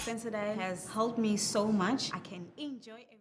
Sensodyne has helped me so much. I can enjoy everything.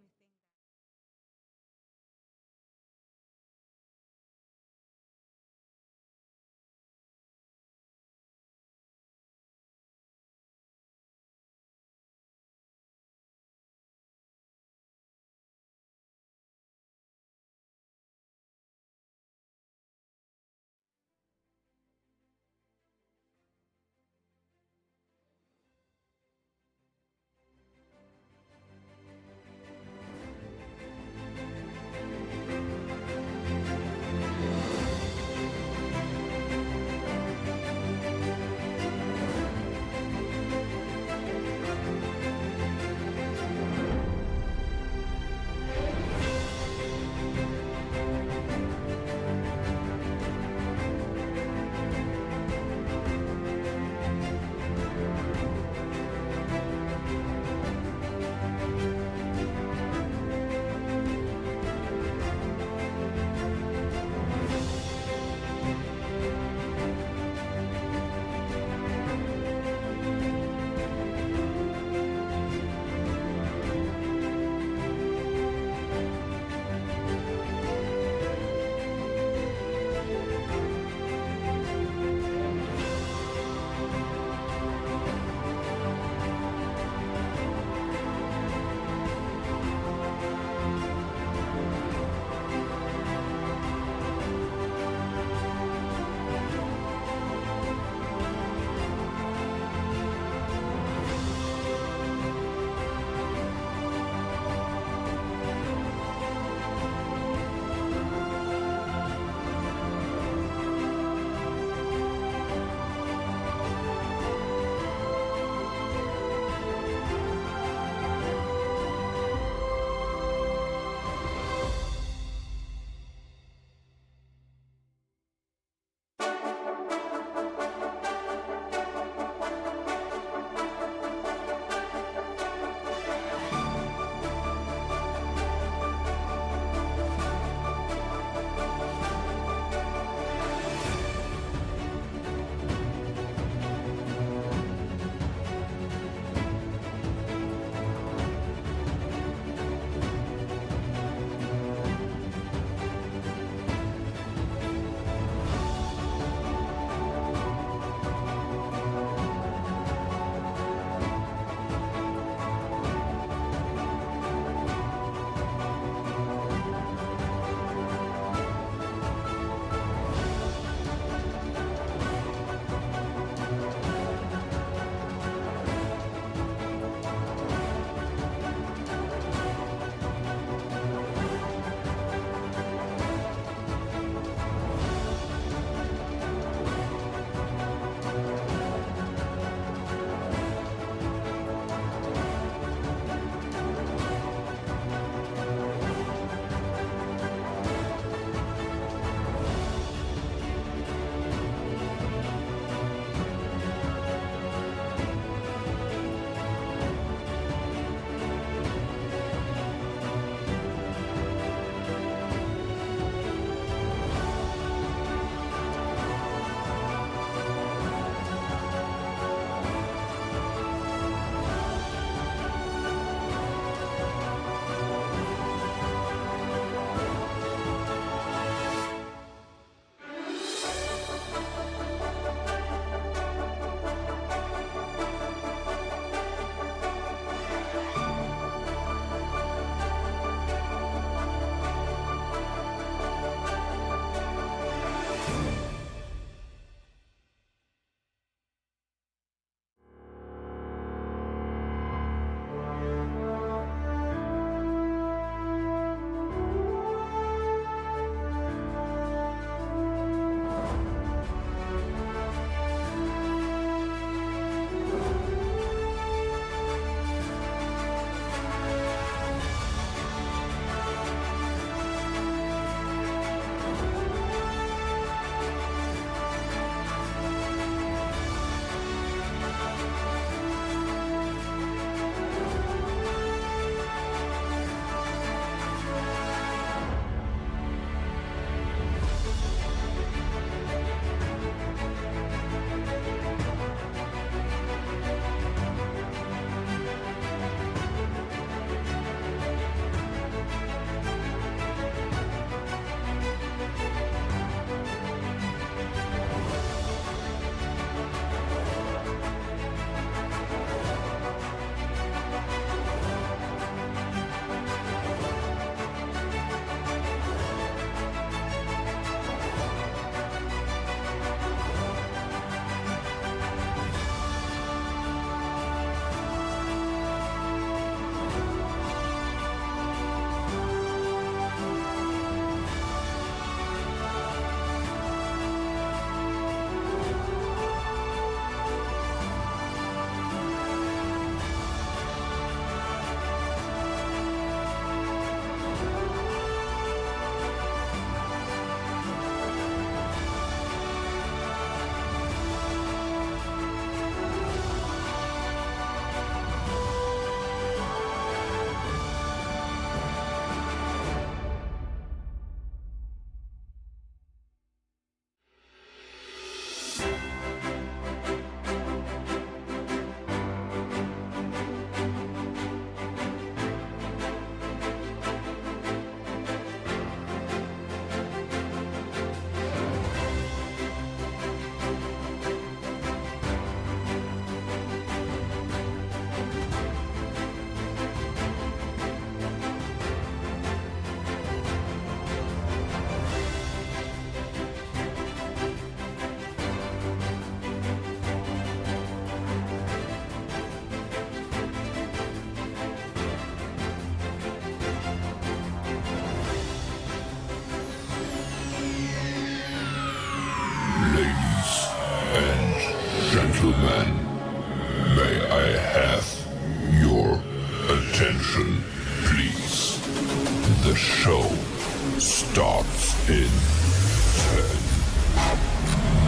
In 10,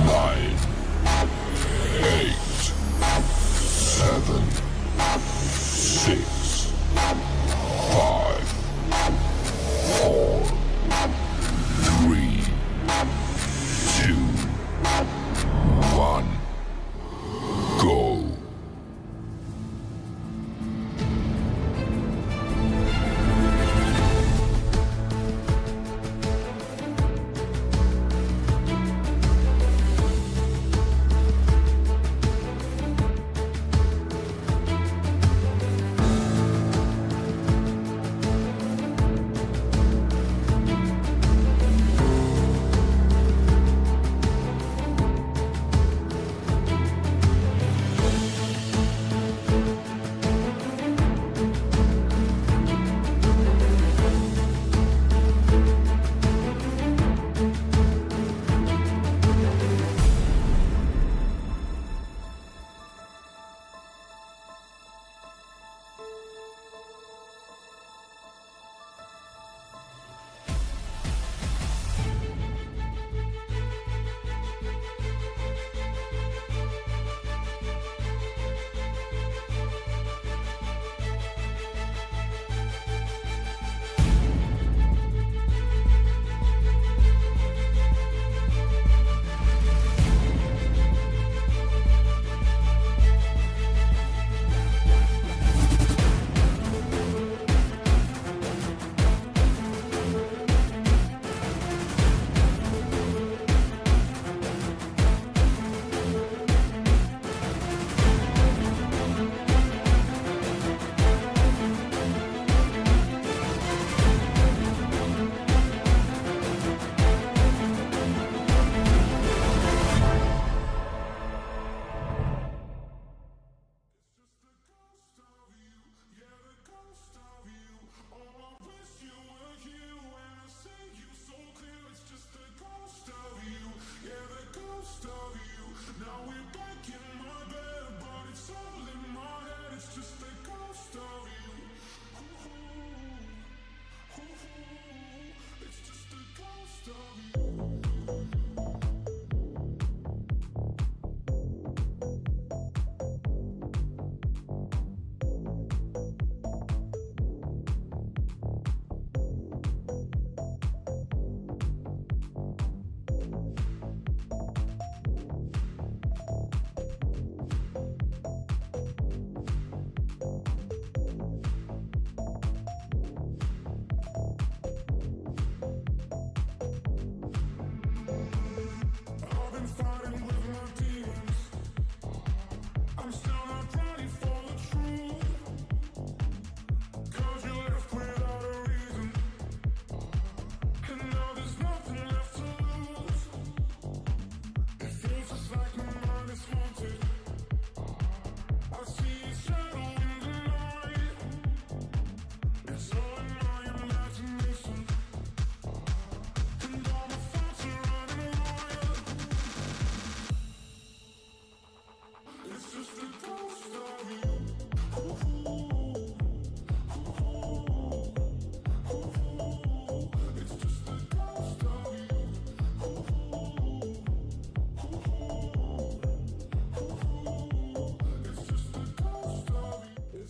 9, 8, 7, 6, 5, 4, 3, 2, 1, go.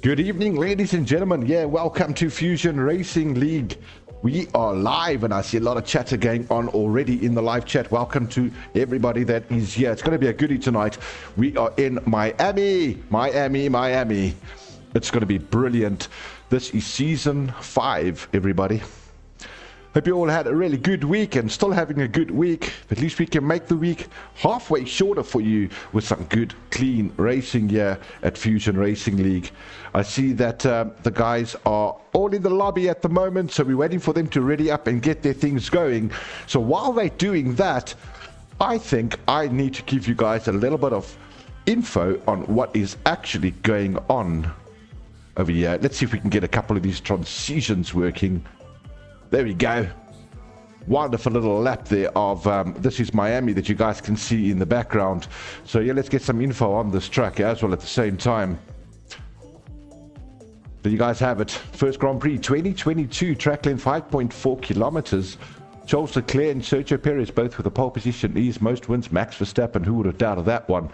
Good evening, ladies and gentlemen. Yeah, welcome to Fusion Racing League. We are live, and I see a lot of chatter going on already in the live chat. Welcome to everybody that is here. It's going to be a goodie tonight. We are in Miami. It's going to be brilliant. This is season 5, everybody. Hope you all had a really good week and still having a good week. At least we can make the week halfway shorter for you with some good, clean racing here at Fusion Racing League. I see that the guys are all in the lobby at the moment, so we're waiting for them to ready up and get their things going. So while they're doing that, I think I need to give you guys a little bit of info on what is actually going on over here. Let's see if we can get a couple of these transitions working. There we go. Wonderful little lap there of this is Miami that you guys can see in the background. So yeah, let's get some info on this track as well at the same time. There you guys have it. First Grand Prix 2022, track length 5.4 kilometers. Charles Leclerc and Sergio Perez both with a pole position. These most wins, Max Verstappen. Who would have doubted that one?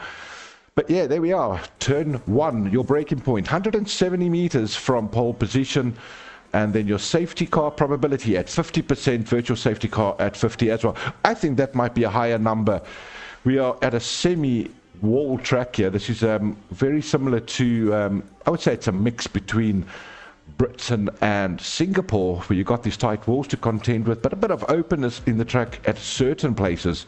But yeah, there we are. Turn 1, your braking point. 170 meters from pole position. And then your safety car probability at 50%, virtual safety car at 50 as well. I think that might be a higher number. We are at a semi-wall track here. This is very similar to, I would say it's a mix between Britain and Singapore, where you got these tight walls to contend with, but a bit of openness in the track at certain places.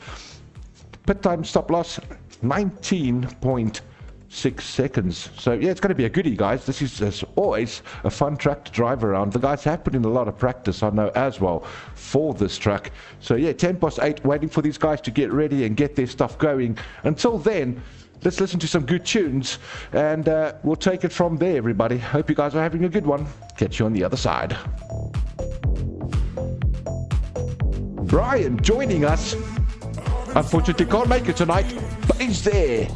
Pit time stop loss 19.6 seconds. So yeah, it's going to be a goodie, guys. This is, as always, a fun track to drive around. The guys have put in a lot of practice, I know, as well, for this track. So yeah, 8:10, waiting for these guys to get ready and get their stuff going. Until then, let's listen to some good tunes, and we'll take it from there, everybody. Hope you guys are having a good one. Catch you on the other side. Brian joining us. Unfortunately, can't make it tonight, but he's there.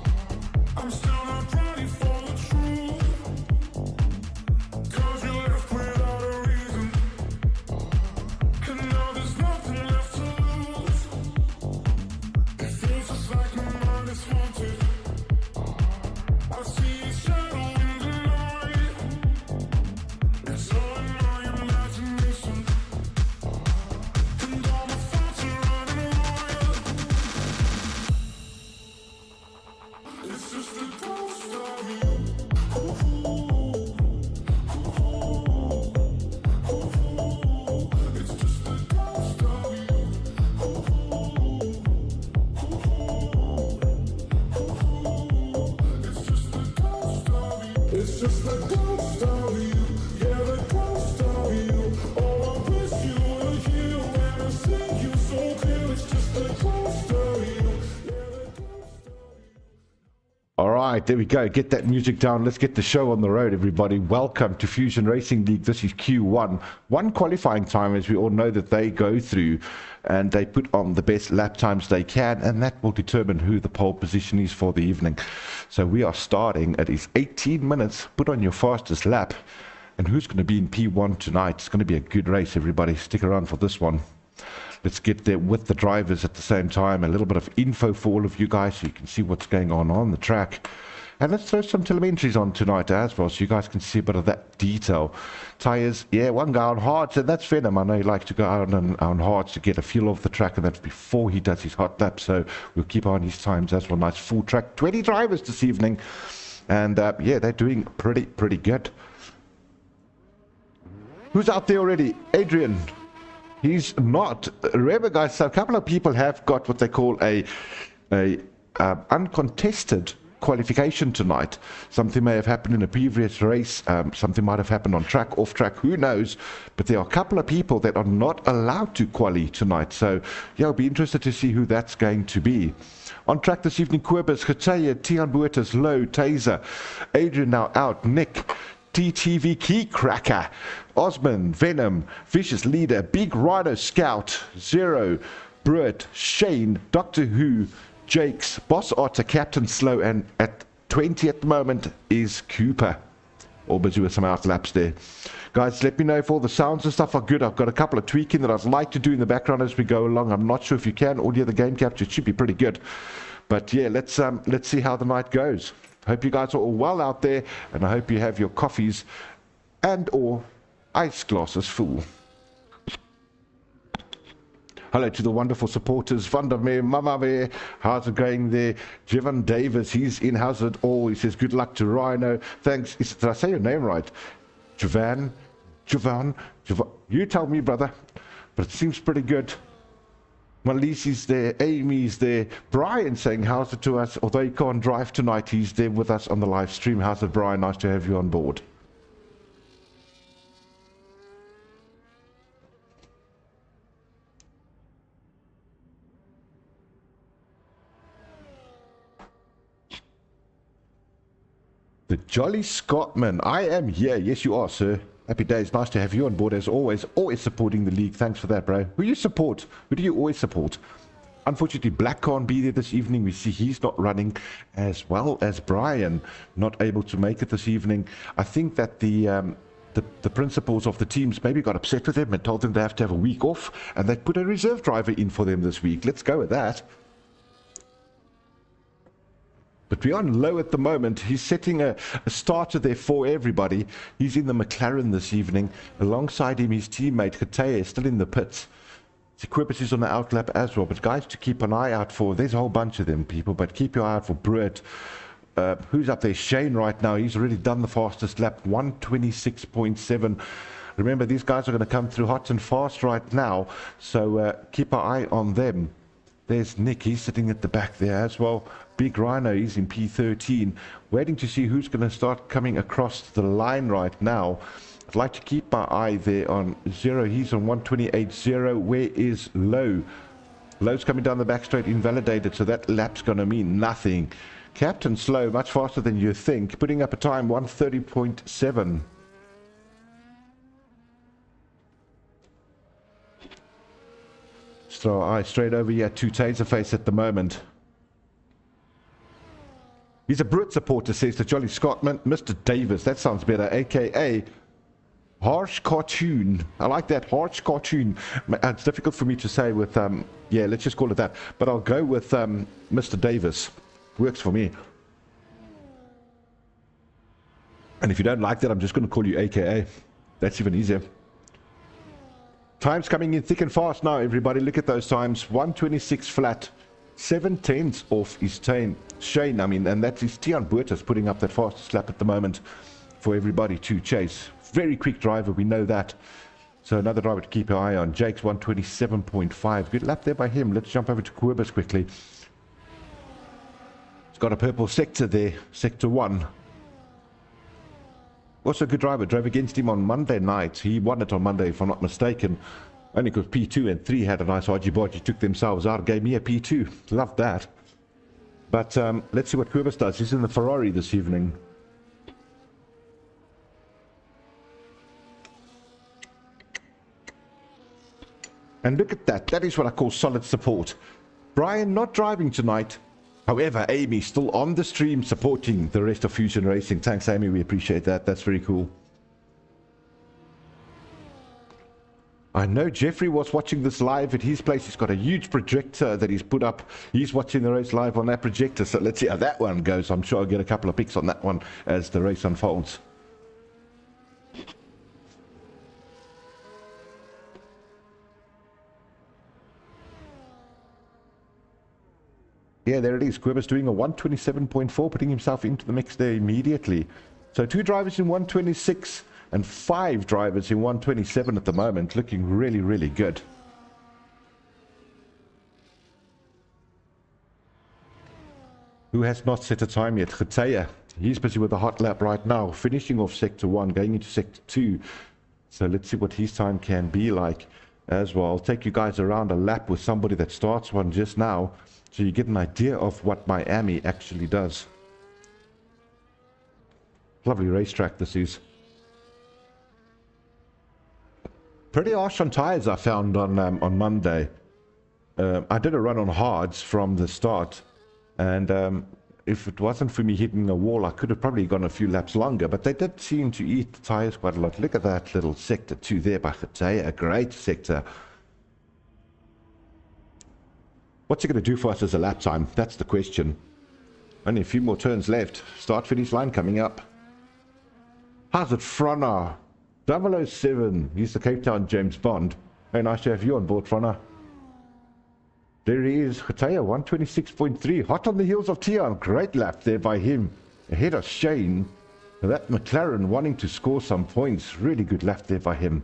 Alright, there we go. Get that music down. Let's get the show on the road, everybody. Welcome to Fusion Racing League. This is Q1. One qualifying time, as we all know, that they go through, and they put on the best lap times they can, and that will determine who the pole position is for the evening. So we are starting at 18 minutes. Put on your fastest lap. And who's going to be in P1 tonight? It's going to be a good race, everybody. Stick around for this one. Let's get there with the drivers at the same time. A little bit of info for all of you guys so you can see what's going on the track. And let's throw some telemetries on tonight as well so you guys can see a bit of that detail. Tyres, yeah, one guy on hards, and that's Venom. I know he likes to go out on hards to get a feel of the track, and that's before he does his hot lap. So we'll keep on his times as well. Nice full track. 20 drivers this evening. And yeah, they're doing pretty good. Who's out there already? Adrian. He's not. Remember, guys, so a couple of people have got what they call a uncontested qualification tonight. Something may have happened in a previous race. Something might have happened on track, off track. Who knows? But there are a couple of people that are not allowed to quali tonight. So, yeah, I'll be interested to see who that's going to be. On track this evening, Quibus, Chataya, Tian Buertas, Low, Taser, Adrian now out, Nick, TTV Key Cracker, Osman, Venom, Vicious Leader, Big Rhino Scout, Zero, Bruit, Shane, Doctor Who, Jakes, Boss Otter, Captain Slow, and at 20 at the moment is Cooper. All busy with some outlaps there. Guys, let me know if all the sounds and stuff are good. I've got a couple of tweaking that I'd like to do in the background as we go along. I'm not sure if you can. Audio, the game capture should be pretty good. But yeah, let's see how the night goes. Hope you guys are all well out there, and I hope you have your coffees and or ice glasses full. Hello to the wonderful supporters. Vandermeer, Mama Bear, how's it going there? Jivan Davis, he's in. How's it all? He says good luck to Rhino. Thanks. Did I say your name right? Javan. You tell me, brother. But it seems pretty good. Malisi's there, Amy's there, Brian saying how's it to us, although he can't drive tonight, he's there with us on the live stream. How's it, Brian? Nice to have you on board. The Jolly Scotsman, I am here. Yes, you are, sir. Happy days. Nice to have you on board as always. Always supporting the league. Thanks for that, bro. Who you support? Who do you always support? Unfortunately, Black can't be there this evening. We see he's not running, as well as Brian not able to make it this evening. I think that the the principals of the teams maybe got upset with them and told them they have to have a week off, and they put a reserve driver in for them this week. Let's go with that. But we're on low at the moment. He's setting a starter there for everybody. He's in the McLaren this evening. Alongside him, his teammate Kataya is still in the pits. Equipus is on the outlap as well. But guys to keep an eye out for, there's a whole bunch of them, people, but keep your eye out for Brett. Who's up there? Shane right now. He's already done the fastest lap, 126.7. Remember, these guys are going to come through hot and fast right now, so keep our eye on them. There's Nick. He's sitting at the back there as well. Big Rhino, he's in P13. Waiting to see who's going to start coming across the line right now. I'd like to keep my eye there on Zero. He's on 128.0. Where is Low? Low's coming down the back straight, invalidated, so that lap's going to mean nothing. Captain Slow, much faster than you think, putting up a time 130.7. Let's throw our eye straight over here to Taserface at the moment. He's a Brit supporter, says the Jolly Scotsman. Mr. Davis, that sounds better, aka Harsh Cartoon. I like that, Harsh Cartoon. It's difficult for me to say with, yeah, let's just call it that. But I'll go with Mr. Davis. Works for me. And if you don't like that, I'm just going to call you AKA. That's even easier. Times coming in thick and fast now, everybody. Look at those times. 126 flat. 7/10 off his Shane, I mean, and that's his Tian Buertas putting up that fastest lap at the moment for everybody to chase. Very quick driver, we know that. So another driver to keep an eye on. Jake's 127.5. Good lap there by him. Let's jump over to Quibus quickly. He's got a purple sector there, sector 1. Also a good driver. Drove against him on Monday night. He won it on Monday, if I'm not mistaken. Only because P2 and 3 had a nice argy-bargy, took themselves out, gave me a P2. Loved that. But let's see what Quibus does. He's in the Ferrari this evening. And look at that. That is what I call solid support. Brian not driving tonight. However, Amy still on the stream supporting the rest of Fusion Racing. Thanks, Amy. We appreciate that. That's very cool. I know Jeffrey was watching this live at his place. He's got a huge projector that he's put up. He's watching the race live on that projector. So let's see how that one goes. I'm sure I'll get a couple of pics on that one as the race unfolds. Yeah, there it is. Quibus doing a 127.4, putting himself into the mix there immediately. So 2 drivers in 126 and 5 drivers in 127 at the moment. Looking really, really good. Who has not set a time yet? Geteya. He's busy with a hot lap right now, finishing off sector 1, going into sector 2. So let's see what his time can be like as well. I'll take you guys around a lap with somebody that starts one just now, so you get an idea of what Miami actually does. Lovely racetrack this is. Pretty harsh on tires I found on Monday. I did a run on hards from the start, and if it wasn't for me hitting a wall, I could have probably gone a few laps longer, but they did seem to eat the tires quite a lot. Look at that little sector 2 there by Geteya, a great sector. What's he going to do for us as a lap time? That's the question. Only a few more turns left. Start finish line coming up. How's it, Fronna? 007. He's the Cape Town James Bond. Very nice to have you on board, Fronna. There he is. Geteya, 126.3. Hot on the heels of Tian. Great lap there by him. Ahead of Shane. That McLaren wanting to score some points. Really good lap there by him.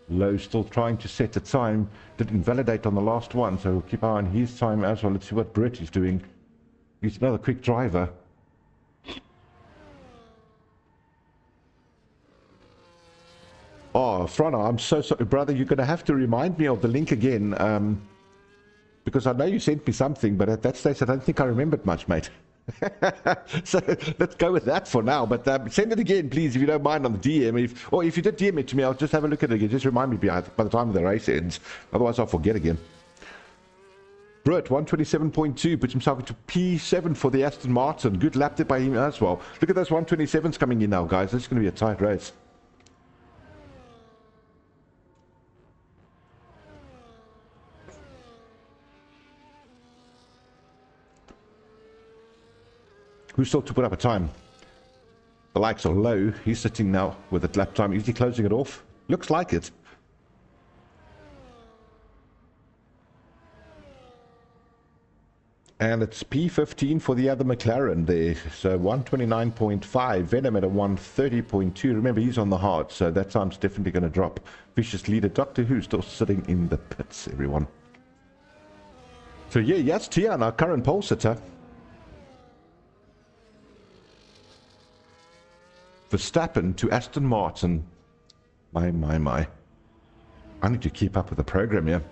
Low still trying to set the time. Did invalidate on the last one, so we'll keep an eye on his time as well. Let's see what Brett is doing. He's another quick driver. Oh, Fronna, I'm so sorry. Brother, you're going to have to remind me of the link again. Because I know you sent me something, but at that stage I don't think I remembered much, mate. So let's go with that for now, but send it again please if you don't mind on the DM, or if you did DM it to me, I'll just have a look at it again. Just remind me by the time the race ends, otherwise I'll forget again. Brett, 127.2, puts himself into P7 for the Aston Martin. Good lap there by him as well. Look at those 127s coming in now, guys. This is going to be a tight race. Who's still to put up a time? The likes are low. He's sitting now with a lap time. Is he closing it off? Looks like it. And it's P15 for the other McLaren there. So 129.5. Venom at a 130.2. Remember, he's on the hard, so that time's definitely going to drop. Vicious leader. Doctor Who still sitting in the pits, everyone. So yeah, yes, Tian, our current pole sitter. Verstappen to Aston Martin. My. I need to keep up with the program here.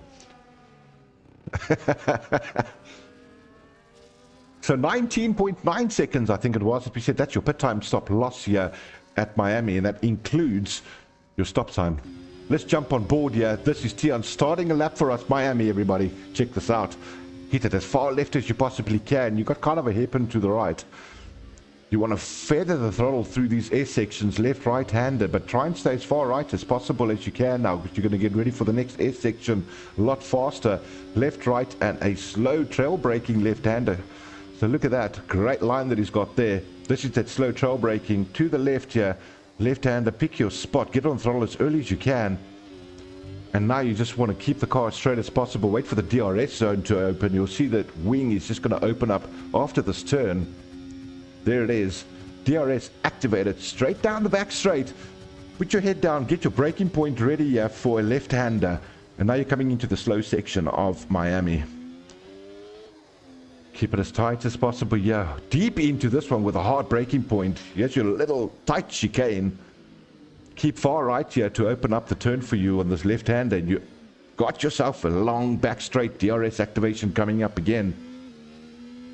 So 19.9 seconds, I think it was, as we said, that's your pit time stop loss here at Miami, and that includes your stop time. Let's jump on board here. This is Tian starting a lap for us, Miami, everybody. Check this out. Hit it as far left as you possibly can. You've got kind of a hairpin to the right. You want to feather the throttle through these air sections, left, right-handed, but try and stay as far right as possible as you can now, because you're going to get ready for the next air section a lot faster. Left, right, and a slow trail braking left-hander. So look at that, great line that he's got there. This is that slow trail braking to the left here. Left-hander, pick your spot, get on throttle as early as you can. And now you just want to keep the car as straight as possible. Wait for the DRS zone to open. You'll see that wing is just going to open up after this turn. There it is. DRS activated. Straight down the back straight. Put your head down. Get your braking point ready here for a left-hander. And now you're coming into the slow section of Miami. Keep it as tight as possible. Yeah, deep into this one with a hard braking point. Here's your little tight chicane. Keep far right here to open up the turn for you on this left-hander. And you got yourself a long back straight. DRS activation coming up again.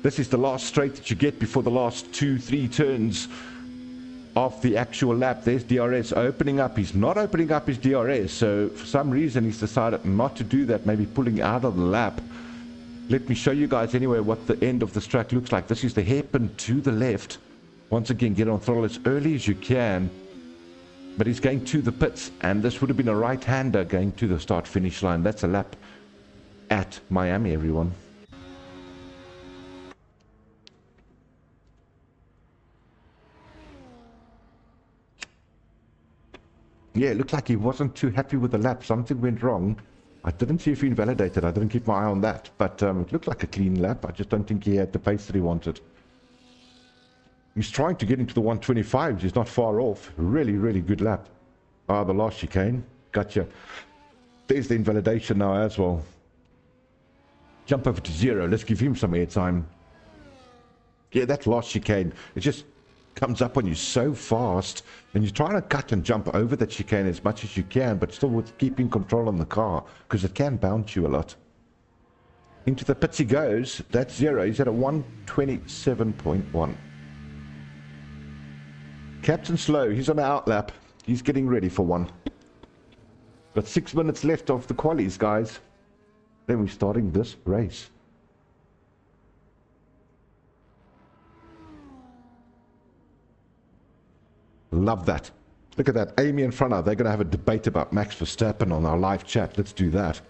This is the last straight that you get before the last 2-3 turns of the actual lap. There's DRS opening up. He's not opening up his DRS, so for some reason he's decided not to do that, maybe pulling out of the lap. Let me show you guys anyway what the end of this track looks like. This is the hairpin to the left. Once again, get on throttle as early as you can. But he's going to the pits, and this would have been a right-hander going to the start-finish line. That's a lap at Miami, everyone. Yeah, it looked like he wasn't too happy with the lap. Something went wrong. I didn't see if he invalidated. I didn't keep my eye on that. But it looked like a clean lap. I just don't think he had the pace that he wanted. He's trying to get into the 125s. He's not far off. Really, really good lap. Ah, the last chicane. Gotcha. There's the invalidation now as well. Jump over to 0. Let's give him some airtime. Yeah, that last chicane. It just comes up on you so fast, and you're trying to cut and jump over that chicane as much as you can, but still with keeping control on the car, because it can bounce you a lot. Into the pits he goes. That's 0. He's at a 127.1. Captain Slow, he's on an outlap. He's getting ready for one. Got 6 minutes left of the qualies, guys. Then we're starting this race. Love that. Look at that. Amy and Frana, they're going to have a debate about Max Verstappen on our live chat. Let's do that.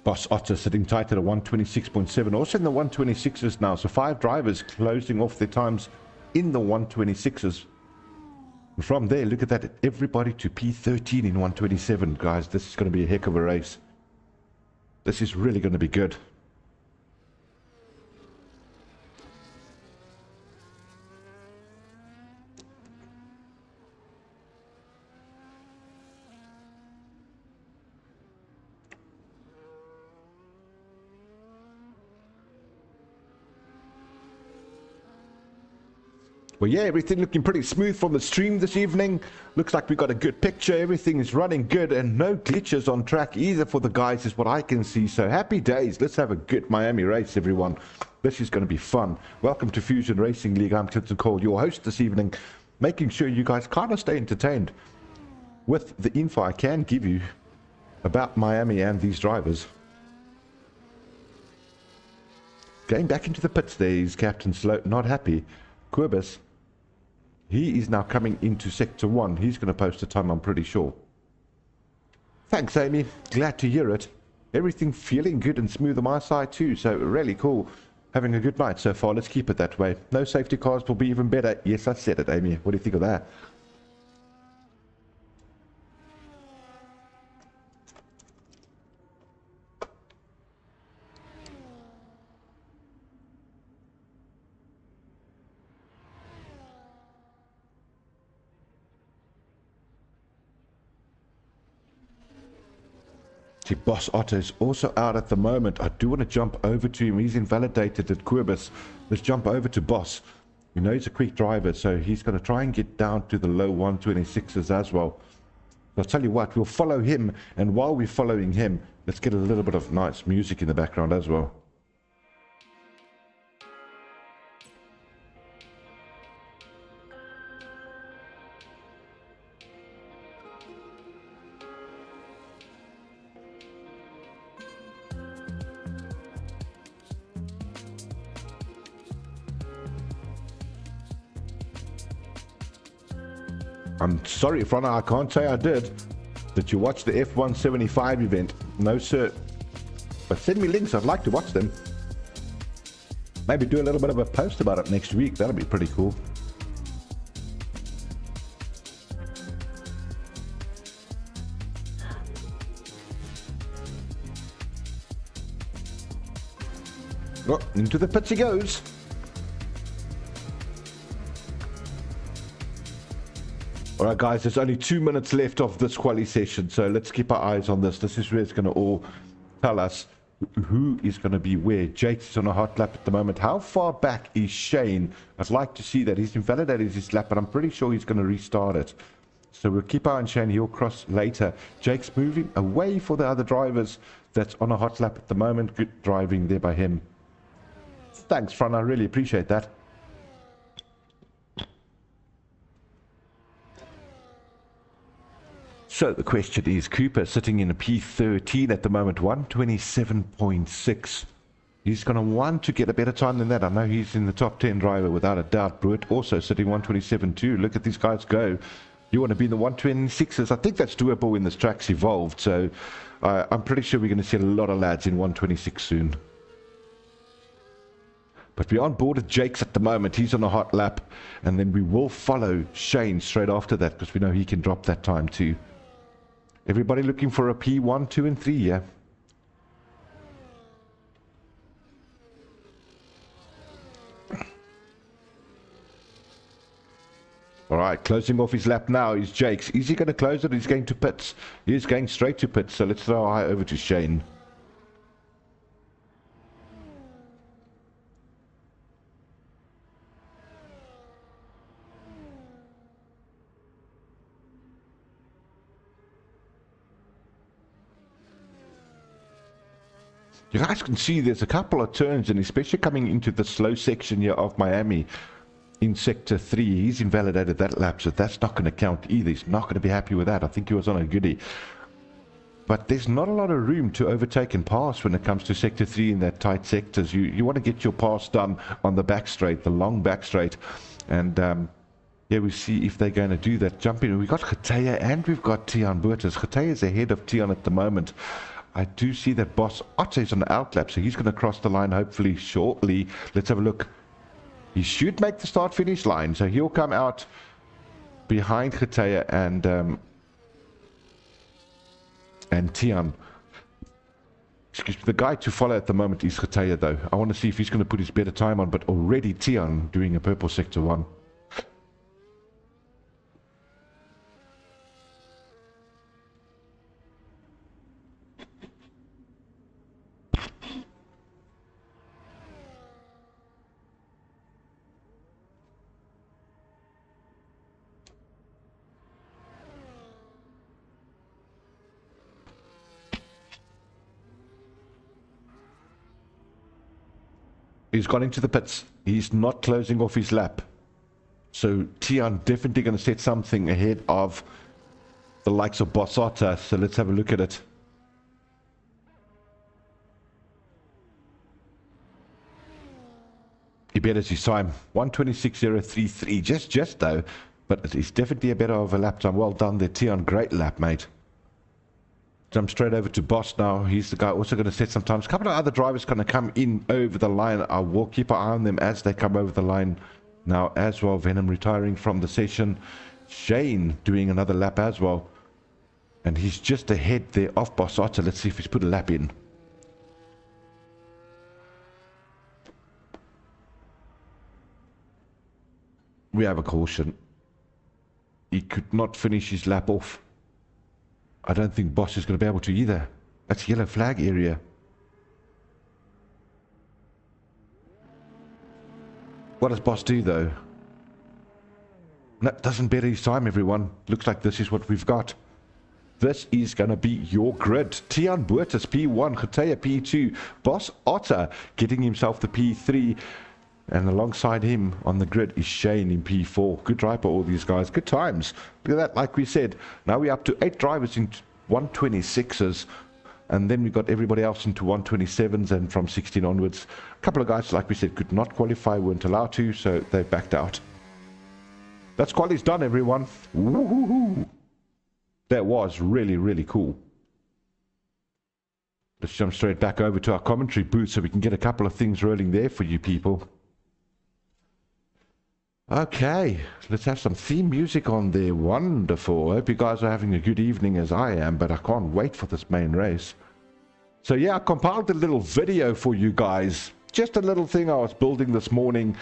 Boss Otter sitting tight at a 126.7. Also in the 126s now. So 5 drivers closing off their times in the 126s. And from there, look at that. Everybody to P13 in 127. Guys, this is going to be a heck of a race. This is really going to be good. Well, yeah, everything looking pretty smooth from the stream this evening. Looks like we got a good picture. Everything is running good and no glitches on track either for the guys is what I can see. So happy days. Let's have a good Miami race, everyone. This is going to be fun. Welcome to Fusion Racing League. I'm Clinton Cole, your host this evening, making sure you guys kind of stay entertained with the info I can give you about Miami and these drivers. Going back into the pits there is Captain Slow, not happy. Quibus, he is now coming into Sector 1. He's going to post a time, I'm pretty sure. Thanks, Amy. Glad to hear it. Everything feeling good and smooth on my side too, so really cool. Having a good night so far. Let's keep it that way. No safety cars will be even better. Yes, I said it, Amy. What do you think of that? See, Boss Otto's also out at the moment. I do want to jump over to him. He's invalidated at Quibus. Let's jump over to Boss. You know he's a quick driver, so he's going to try and get down to the low 126s as well. I'll tell you what, we'll follow him, and while we're following him, let's get a little bit of nice music in the background as well. I'm sorry, Frona, I can't say I did. Did you watch the F175 event? No, sir. But send me links. I'd like to watch them. Maybe do a little bit of a post about it next week. That'll be pretty cool. Oh, into the pits he goes. Alright guys, there's only 2 minutes left of this quali session, so let's keep our eyes on this. This is where it's going to all tell us who is going to be where. Jake's on a hot lap at the moment. How far back is Shane? I'd like to see that. He's invalidated his lap, but I'm pretty sure he's going to restart it. So we'll keep our eye on Shane. He'll cross later. Jake's moving away for the other drivers that's on a hot lap at the moment. Good driving there by him. Thanks, Fran. I really appreciate that. So the question is, Cooper sitting in a P13 at the moment, 127.6. He's going to want to get a better time than that. I know he's in the top 10 driver without a doubt. Bruett also sitting 127.2. Look at these guys go. You want to be in the 126s. I think that's doable when this track's evolved. So I'm pretty sure we're going to see a lot of lads in 126 soon. But we're on board with Jake's at the moment. He's on a hot lap. And then we will follow Shane straight after that because we know he can drop that time too. Everybody looking for a P1, 2 and 3, yeah? Alright, closing off his lap now is Jake's. Is he going to close it? He's going to pits. He is going straight to pits, so let's throw our eye over to Shane. You guys can see there's a couple of turns, and especially coming into the slow section here of Miami in Sector 3, he's invalidated that lap, so that's not going to count either. He's not going to be happy with that. I think he was on a goodie. But there's not a lot of room to overtake and pass when it comes to Sector 3 in that tight sectors. You want to get your pass done on the back straight, the long back straight. And yeah, we see if they're going to do that. Jump in. We've got Geteya and we've got Tian Burtis. Geteya is ahead of Tian at the moment. I do see that Boss Otto is on the outlap, so he's going to cross the line hopefully shortly. Let's have a look. He should make the start-finish line, so he'll come out behind Geteya and Tian. Excuse me, the guy to follow at the moment is Geteya though. I want to see if he's going to put his better time on, but already Tian doing a purple Sector 1. He's gone into the pits. He's not closing off his lap. So Tian definitely going to set something ahead of the likes of Bossata. So let's have a look at it. He betters his time. 1:26.033. Just though. But it's definitely a better of a lap time. Well done there, Tian. Great lap, mate. Jump straight over to Boss now. He's the guy also going to set some times. A couple of other drivers going to come in over the line. I will keep an eye on them as they come over the line now as well. Venom retiring from the session. Shane doing another lap as well. And he's just ahead there of Boss Otter. Let's see if he's put a lap in. We have a caution. He could not finish his lap off. I don't think Boss is going to be able to either. That's yellow flag area. What does Boss do though? That doesn't better his time, everyone. Looks like this is what we've got. This is going to be your grid. Tian Buertas P1, Getea P2, Boss Otter getting himself the P3. And alongside him on the grid is Shane in P4. Good drive by all these guys. Good times. Look at that, like we said. Now we're up to 8 drivers in 126s. And then we've got everybody else into 127s and from 16 onwards. A couple of guys, like we said, could not qualify, weren't allowed to, so they backed out. That's quali's done, everyone. Woohoo! That was really, really cool. Let's jump straight back over to our commentary booth so we can get a couple of things rolling there for you people. Okay, let's have some theme music on there. Wonderful. I hope you guys are having a good evening as I am, but I can't wait for this main race. So yeah, I compiled a little video for you guys. Just a little thing I was building this morning.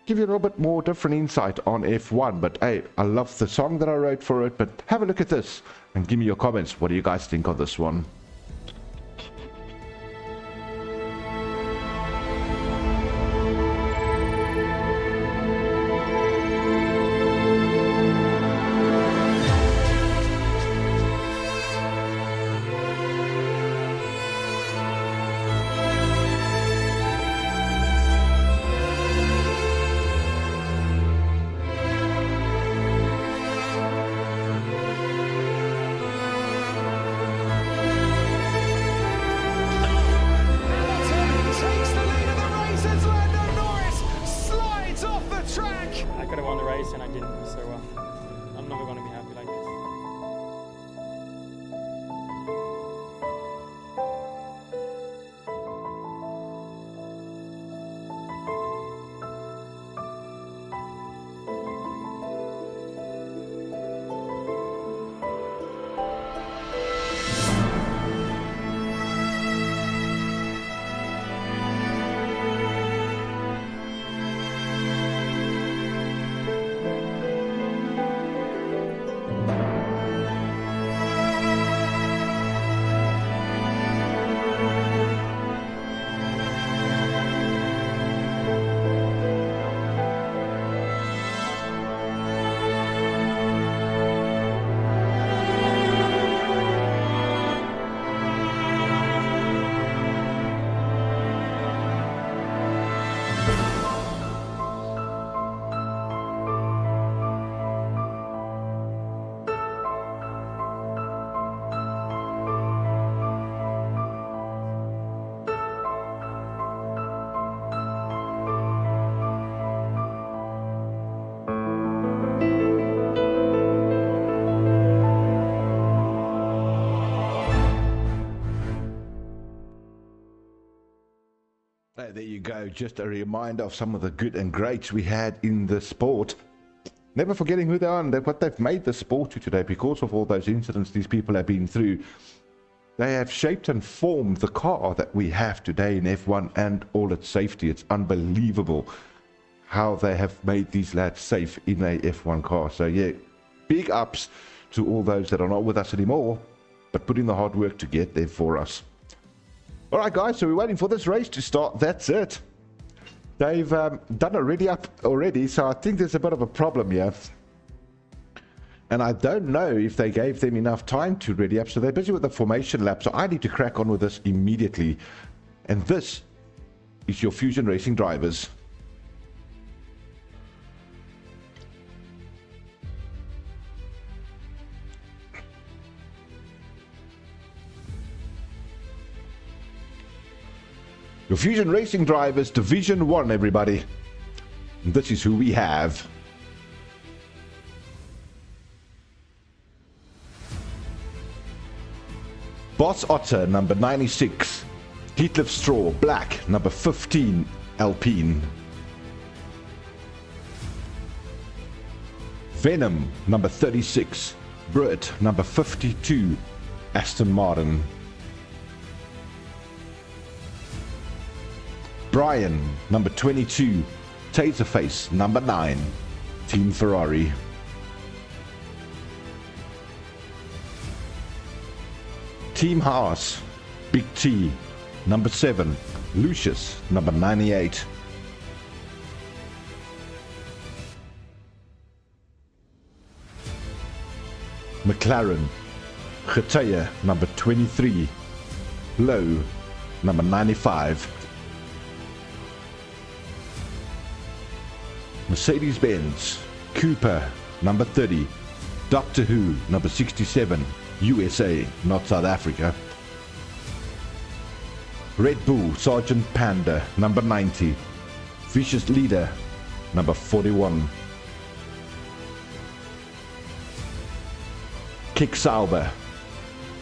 Give you a little bit more different insight on F1. But hey, I love the song that I wrote for it. But have a look at this and give me your comments. What do you guys think of this one? There you go, just a reminder of some of the good and greats we had in the sport. Never forgetting who they are and what they've made the sport to today because of all those incidents these people have been through. They have shaped and formed the car that we have today in F1 and all its safety. It's unbelievable how they have made these lads safe in a F1 car. So yeah, big ups to all those that are not with us anymore, but putting the hard work to get there for us. All right, guys, so we're waiting for this race to start. That's it. They've done a ready up already, so I think there's a bit of a problem here. And I don't know if they gave them enough time to ready up, so they're busy with the formation lap, so I need to crack on with this immediately. And this is your Fusion Racing drivers. Your Fusion Racing drivers, Division 1, everybody. And this is who we have. Boss Otter, number 96. Heathcliff Straw, black, number 15, Alpine. Venom, number 36. Brit, number 52, Aston Martin. Brian, number 22. Taserface, number 9, Team Ferrari. Team Haas, Big T, number 7. Lucius, number 98. McLaren, Geteye, number 23. Lowe, number 95. Mercedes-Benz, Cooper, number 30. Doctor Who, number 67. USA, not South Africa. Red Bull, Sergeant Panda, number 90. Vicious Leader, number 41. Kick Sauber,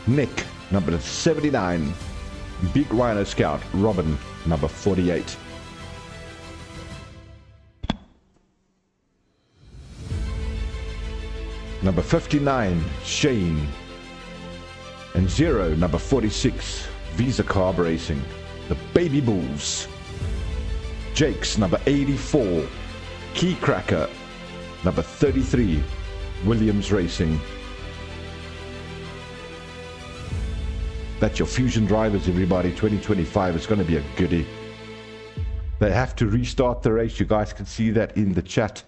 Nick, number 79. Big Rhino Scout, Robin, number 48. Number 59, Shane. And 0, number 46, Visa Carb Racing, the Baby Bulls. Jake's number 84, Key Cracker, number 33, Williams Racing. That's your Fusion drivers, everybody. 2025 is going to be a goodie. They have to restart the race. You guys can see that in the chat.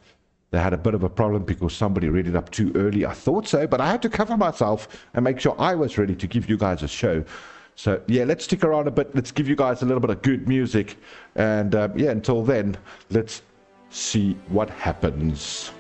They had a bit of a problem because somebody read it up too early. I thought so, but I had to cover myself and make sure I was ready to give you guys a show. So, yeah, let's stick around a bit. Let's give you guys a little bit of good music. And, yeah, until then, let's see what happens.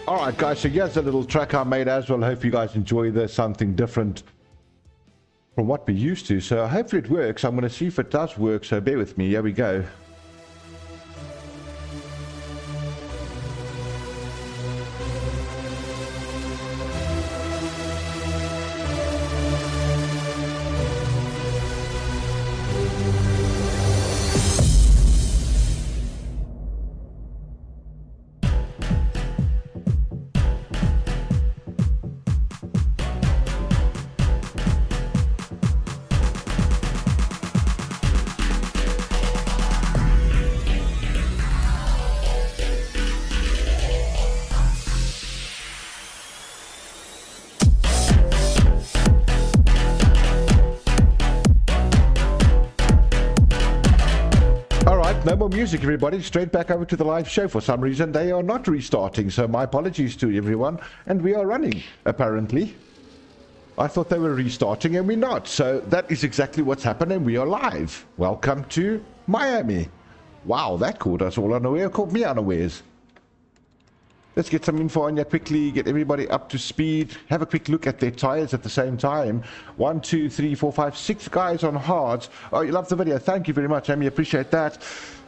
Alright guys, so here's a little track I made as well. Hope you guys enjoy this, something different from what we're used to. So hopefully it works. I'm going to see if it does work, so bear with me. Here we go. Alright, no more music everybody, straight back over to the live show. For some reason they are not restarting, so my apologies to everyone. And we are running, apparently. I thought they were restarting and we're not, so that is exactly what's happening. We are live. Welcome to Miami. Wow, that caught us all unaware, caught me unawares. Let's get some info on you quickly, get everybody up to speed, have a quick look at their tires at the same time. 1, 2, 3, 4, 5, 6 guys on hards. Oh, you love the video. Thank you very much, Amy. Appreciate that.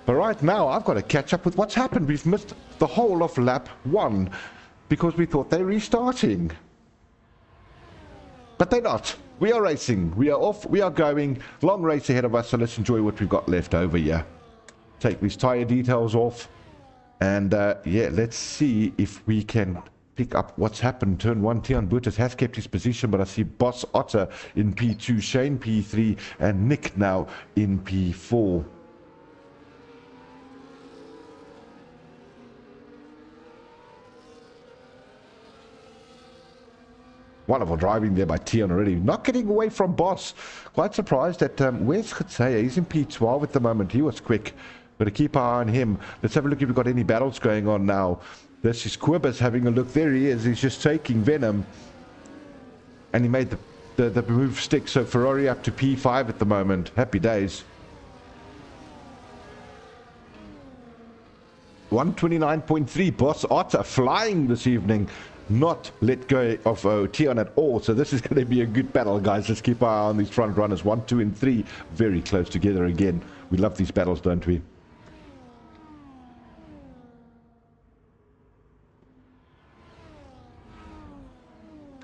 But right now, I've got to catch up with what's happened. We've missed the whole of lap 1 because we thought they're restarting. But they're not. We are racing. We are off. We are going. Long race ahead of us, so let's enjoy what we've got left over here. Take these tire details off. And yeah, let's see if we can pick up what's happened. Turn 1, Tian Butis has kept his position, but I see Boss Otter in P2, Shane P3, and Nick now in P4. Wonderful driving there by Tian already. Not getting away from Boss. Quite surprised that, where's Khetsaya? He's in P12 at the moment. He was quick. Got to keep our eye on him. Let's have a look if we've got any battles going on now. This is Quibus having a look. There he is. He's just taking Venom. And he made the move stick. So Ferrari up to P5 at the moment. Happy days. 129.3. Boss Otter flying this evening. Not let go of Tian at all. So this is going to be a good battle, guys. Let's keep our eye on these front runners. 1, 2, and 3. Very close together again. We love these battles, don't we?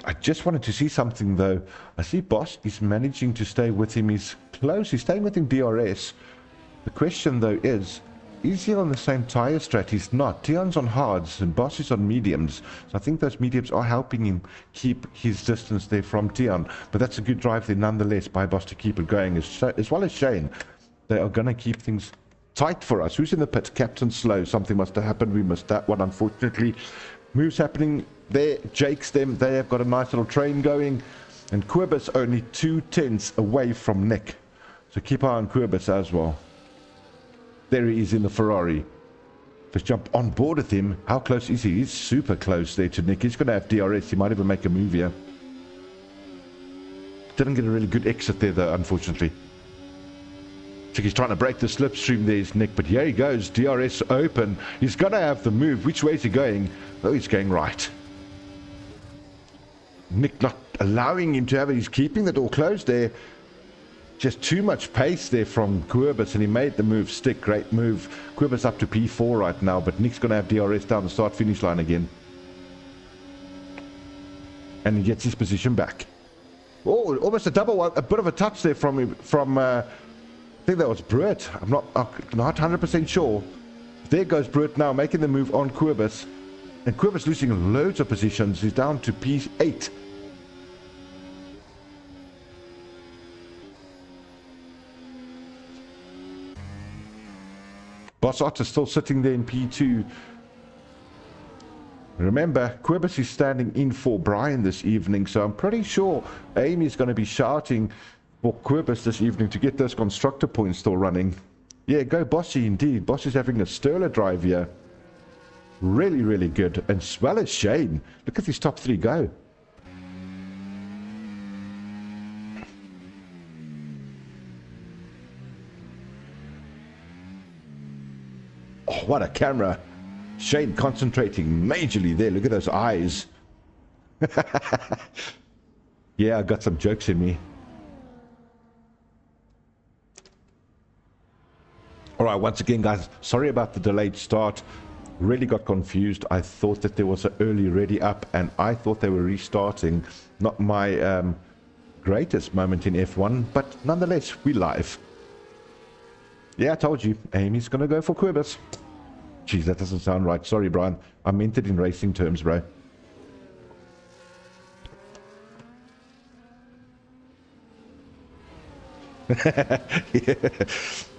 I just wanted to see something though. I see Boss is managing to stay with him. He's close. He's staying with him DRS. The question though is he on the same tire strat? He's not. Tian's on hards and Boss is on mediums. So I think those mediums are helping him keep his distance there from Tian. But that's a good drive there nonetheless by Boss to keep it going. As well as Shane. They are going to keep things tight for us. Who's in the pit? Captain Slow. Something must have happened. We missed that one, unfortunately. Moves happening there. Jake's them. They have got a nice little train going. And Quibus only 2 tenths away from Nick. So keep eye on Quibus as well. There he is in the Ferrari. Just jump on board with him. How close is he? He's super close there to Nick. He's going to have DRS. He might even make a move here. Didn't get a really good exit there though, unfortunately. I think he's trying to break the slipstream. There's Nick, but here he goes. DRS open. He's going to have the move. Which way is he going? Oh, he's going right. Nick not allowing him to have it. He's keeping the door closed there. Just too much pace there from Quibus, and he made the move stick. Great move. Quibus up to P4 right now, but Nick's going to have DRS down the start-finish line again. And he gets his position back. Oh, almost a double one. A bit of a touch there from I think that was Brett. I'm not 100% sure. There goes Brett now, making the move on Quibus. And Quibus losing loads of positions. He's down to P8. Boss Otter still sitting there in P2. Remember, Quibus is standing in for Brian this evening, so I'm pretty sure Amy's going to be shouting for Quibus this evening to get those constructor points still running. Yeah, go Bossy indeed. Boss is having a sterler drive here. Really, really good. And as well as Shane. Look at these top 3 go. Oh, what a camera. Shane concentrating majorly there. Look at those eyes. Yeah, I got some jokes in me. Alright, once again guys, sorry about the delayed start. Really got confused. I thought that there was an early ready up and I thought they were restarting. Not my greatest moment in F1, but nonetheless, we live. Yeah, I told you, Amy's gonna go for Quibus. Jeez, that doesn't sound right. Sorry, Brian. I meant it in racing terms, bro. Yeah.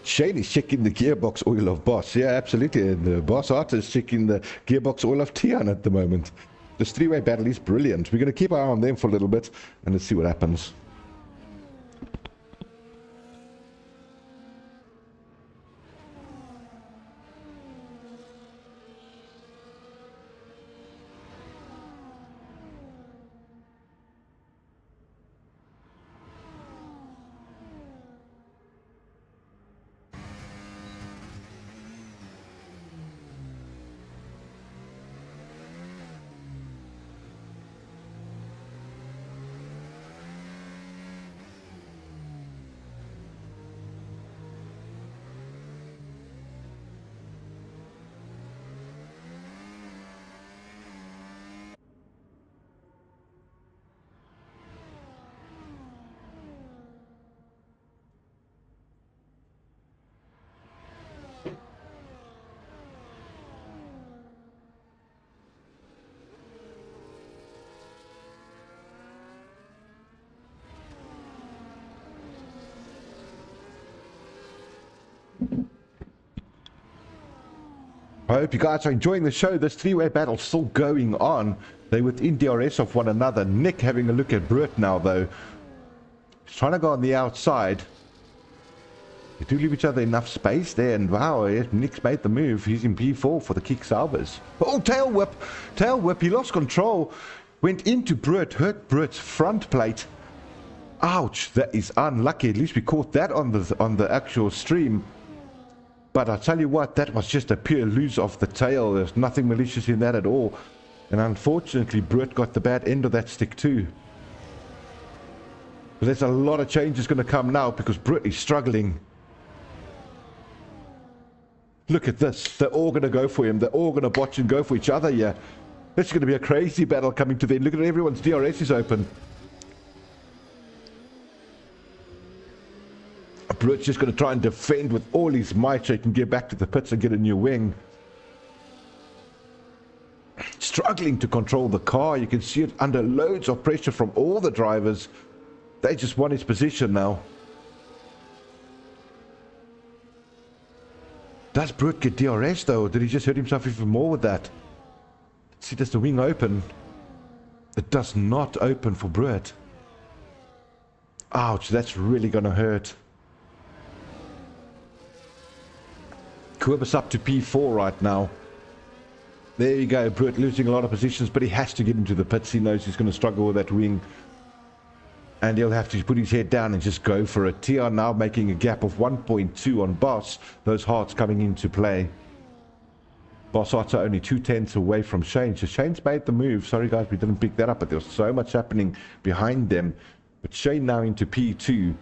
Shane is checking the gearbox oil of Boss. Yeah, absolutely. And the Boss Otter is checking the gearbox oil of Tian at the moment. This 3-way battle is brilliant. We're going to keep our eye on them for a little bit and let's see what happens. I hope you guys are enjoying the show. This three-way battle still going on. They're within DRS of one another. Nick having a look at Brett now, though. He's trying to go on the outside. They do leave each other enough space there, and wow, Nick's made the move. He's in P4 for the kick salvers. Oh, tail whip! Tail whip, he lost control. Went into Brett, hurt Brett's front plate. Ouch, that is unlucky. At least we caught that on the actual stream. But I tell you what, that was just a pure lose of the tail. There's nothing malicious in that at all. And unfortunately, Brett got the bad end of that stick too. But there's a lot of changes going to come now because Brett is struggling. Look at this. They're all going to go for him. They're all going to botch and go for each other here. It's going to be a crazy battle coming to the end. Look at everyone's DRS is open. Brett's just going to try and defend with all his might so he can get back to the pits and get a new wing. Struggling to control the car. You can see it under loads of pressure from all the drivers. They just won his position now. Does Brett get DRS though, or did he just hurt himself even more with that? See, does the wing open? It does not open for Brett. Ouch, that's really going to hurt. Quibus up to P4 right now. There you go, Brett losing a lot of positions, but he has to get into the pits. He knows he's going to struggle with that wing. And he'll have to put his head down and just go for it. TR now making a gap of 1.2 on Boss. Those hearts coming into play. Boss Otto only 2/10 away from Shane. So Shane's made the move. Sorry guys, we didn't pick that up, but there was so much happening behind them. But Shane now into P2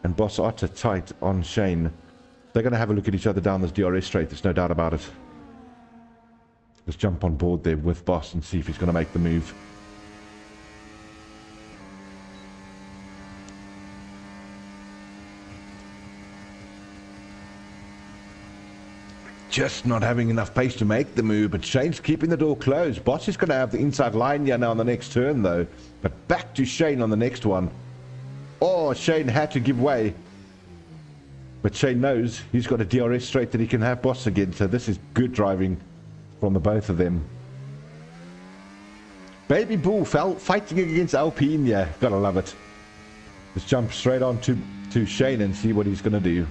and Boss Otto tight on Shane. They're going to have a look at each other down this DRS straight. There's no doubt about it. Let's jump on board there with Boss and see if he's going to make the move. Just not having enough pace to make the move, but Shane's keeping the door closed. Boss is going to have the inside line here now on the next turn, though. But back to Shane on the next one. Oh, Shane had to give way. But Shane knows he's got a DRS straight that he can have Boss again. So this is good driving from the both of them. Baby Bull fighting against Alpine. Yeah, gotta love it. Let's jump straight on to Shane and see what he's going to do.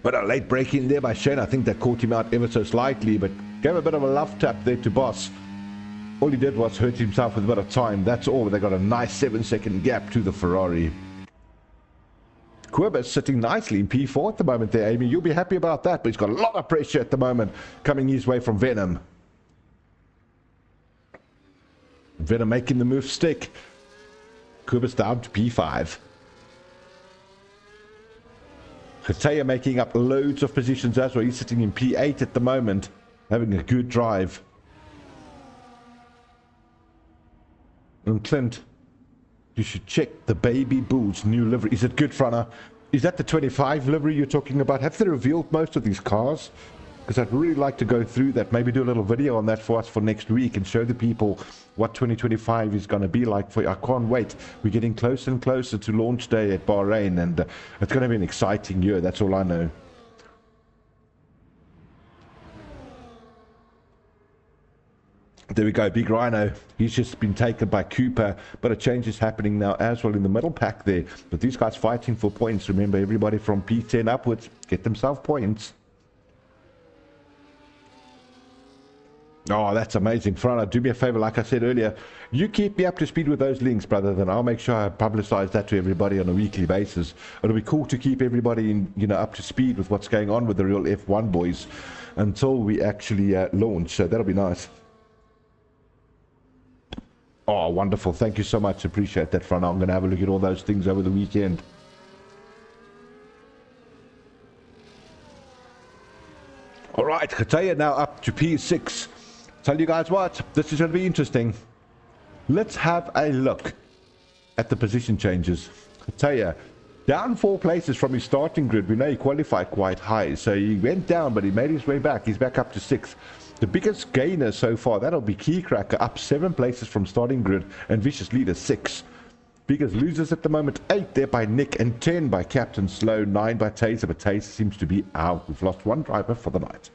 But a late break in there by Shane. I think that caught him out ever so slightly, but gave a bit of a love tap there to Boss. All he did was hurt himself with a bit of time. That's all. They got a nice 7-second gap to the Ferrari. Quibus sitting nicely in P4 at the moment there, Amy. You'll be happy about that, but he's got a lot of pressure at the moment coming his way from Venom. Venom making the move stick. Quibus down to P5. Kataya making up loads of positions as well. He's sitting in P8 at the moment, having a good drive. And Clint, you should check the Baby Bull's new livery. Is it good, Frana? Is that the 25 livery you're talking about? Have they revealed most of these cars? Because I'd really like to go through that, maybe do a little video on that for us for next week and show the people what 2025 is going to be like for you. I can't wait. We're getting closer and closer to launch day at Bahrain, and it's going to be an exciting year. That's all I know. There we go, Big Rhino. He's just been taken by Cooper, but a change is happening now as well in the middle pack there. But these guys fighting for points. Remember, everybody from P10 upwards get themselves points. Oh, that's amazing. Frana, do me a favor, like I said earlier, you keep me up to speed with those links, brother, then I'll make sure I publicize that to everybody on a weekly basis. It'll be cool to keep everybody in, up to speed with what's going on with the real F1 boys until we actually launch, so that'll be nice. Oh, wonderful. Thank you so much. Appreciate that, Frana. I'm going to have a look at all those things over the weekend. All right, Kataya now up to P6. Tell you guys what, this is going to be interesting. Let's have a look at the position changes. Kataya down 4 places from his starting grid. We know he qualified quite high, so he went down, but he made his way back. He's back up to 6th. The biggest gainer so far, that'll be Keycracker, up 7 places from starting grid, and Vicious leader 6. Biggest losers at the moment, 8 there by Nick, and 10 by Captain Slow, 9 by Taser, but Taser seems to be out. We've lost one driver for the night.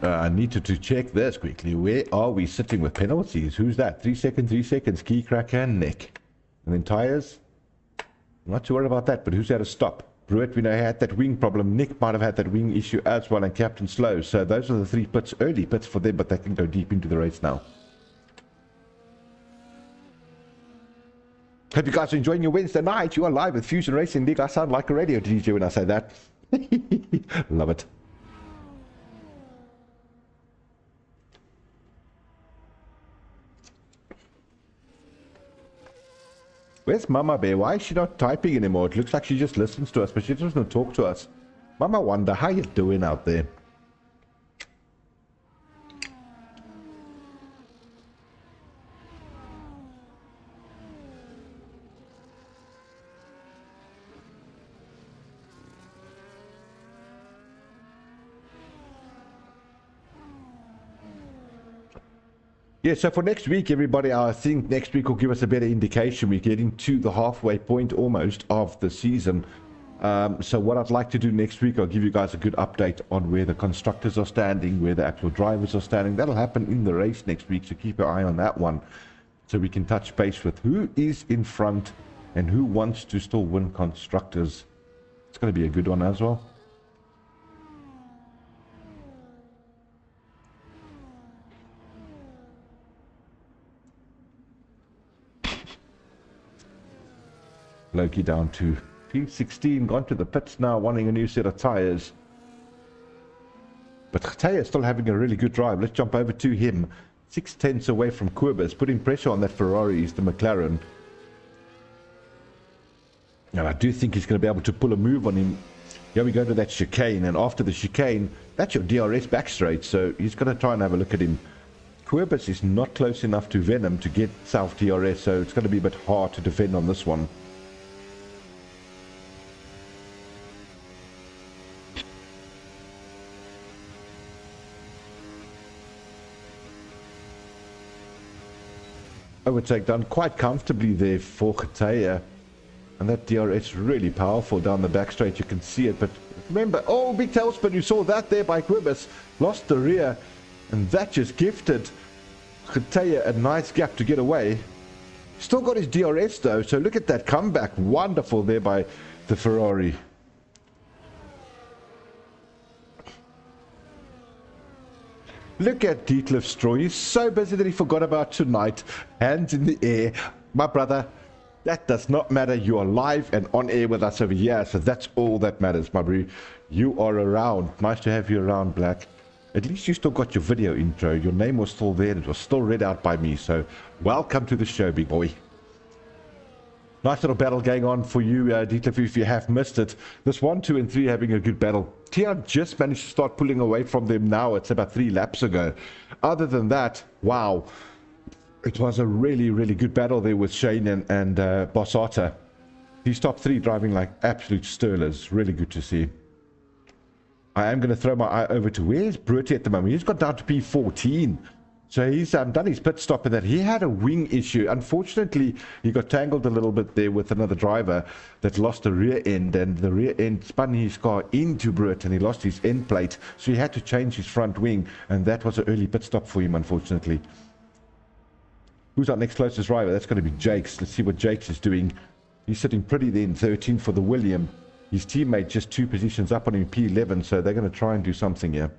I needed to check this quickly. Where are we sitting with penalties? Who's that? 3 seconds, Keycracker and Nick. And then tyres? I'm not too worried about that, but who's had a stop? Brewitt, we know, had that wing problem. Nick might have had that wing issue as well, and Captain Slow. So those are the 3 pits, early pits for them, but they can go deep into the race now. Hope you guys are enjoying your Wednesday night. You are live with Fusion Racing League. I sound like a radio DJ when I say that. Love it. Where's Mama Bear? Why is she not typing anymore? It looks like she just listens to us, but she doesn't talk to us. Mama Wonder, how you doing out there? Yeah, so for next week, everybody, I think next week will give us a better indication. We're getting to the halfway point almost of the season. So what I'd like to do next week, I'll give you guys a good update on where the constructors are standing, where the actual drivers are standing. That'll happen in the race next week, so keep your eye on that one. So we can touch base with who is in front and who wants to still win constructors. It's going to be a good one as well. Loki down to P16, gone to the pits now, wanting a new set of tyres. But Getaia is still having a really good drive. Let's jump over to him. 6/10 away from Quibus, putting pressure on that Ferrari. He's the McLaren. And I do think he's going to be able to pull a move on him. Here we go to that chicane, and after the chicane, that's your DRS back straight, so he's going to try and have a look at him. Quibus is not close enough to Venom to get South DRS, so it's going to be a bit hard to defend on this one. Overtake done quite comfortably there for Getaia. And that DRS really powerful down the back straight. You can see it. But remember, oh, big tailspin. You saw that there by Quibus. Lost the rear. And that just gifted Getaia a nice gap to get away. Still got his DRS though. So look at that comeback. Wonderful there by the Ferrari. Look at Detlef Straw. He's so busy that he forgot about tonight. Hands in the air. My brother, that does not matter. You are live and on air with us over here. So that's all that matters, my bro. You are around. Nice to have you around, Black. At least you still got your video intro. Your name was still there. It was still read out by me. So welcome to the show, big boy. Nice little battle going on for you, Detlef, if you have missed it. This 1, 2, and 3 having a good battle. Tia just managed to start pulling away from them now. It's about 3 laps ago. Other than that, wow. It was a really, really good battle there with Shane and Bossata. These top 3 driving like absolute sterlers. Really good to see. I am going to throw my eye over to where's Bertie at the moment. He's got down to P14. So he's done his pit stop in that. He had a wing issue. Unfortunately, he got tangled a little bit there with another driver that lost the rear end. And the rear end spun his car into Brewitt and he lost his end plate. So he had to change his front wing. And that was an early pit stop for him, unfortunately. Who's our next closest driver? That's going to be Jakes. Let's see what Jakes is doing. He's sitting pretty there in 13 for the William. His teammate just 2 positions up on him, P11. So they're going to try and do something here.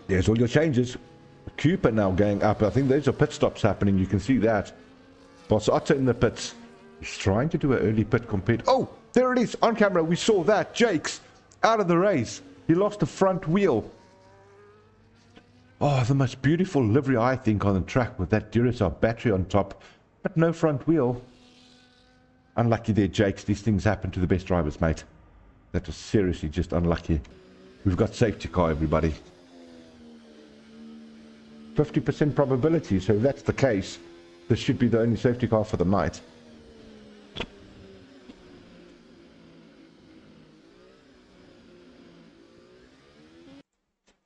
There's all your changes. Cooper now going up. I think those are pit stops happening. You can see that. Bossata in the pits. He's trying to do an early pit compared. Oh, there it is. On camera, we saw that. Jakes out of the race. He lost the front wheel. Oh, the most beautiful livery, I think, on the track with that Duracell battery on top. But no front wheel. Unlucky there, Jakes. These things happen to the best drivers, mate. That was seriously just unlucky. We've got safety car, everybody. 50% probability. So if that's the case, this should be the only safety car for the night.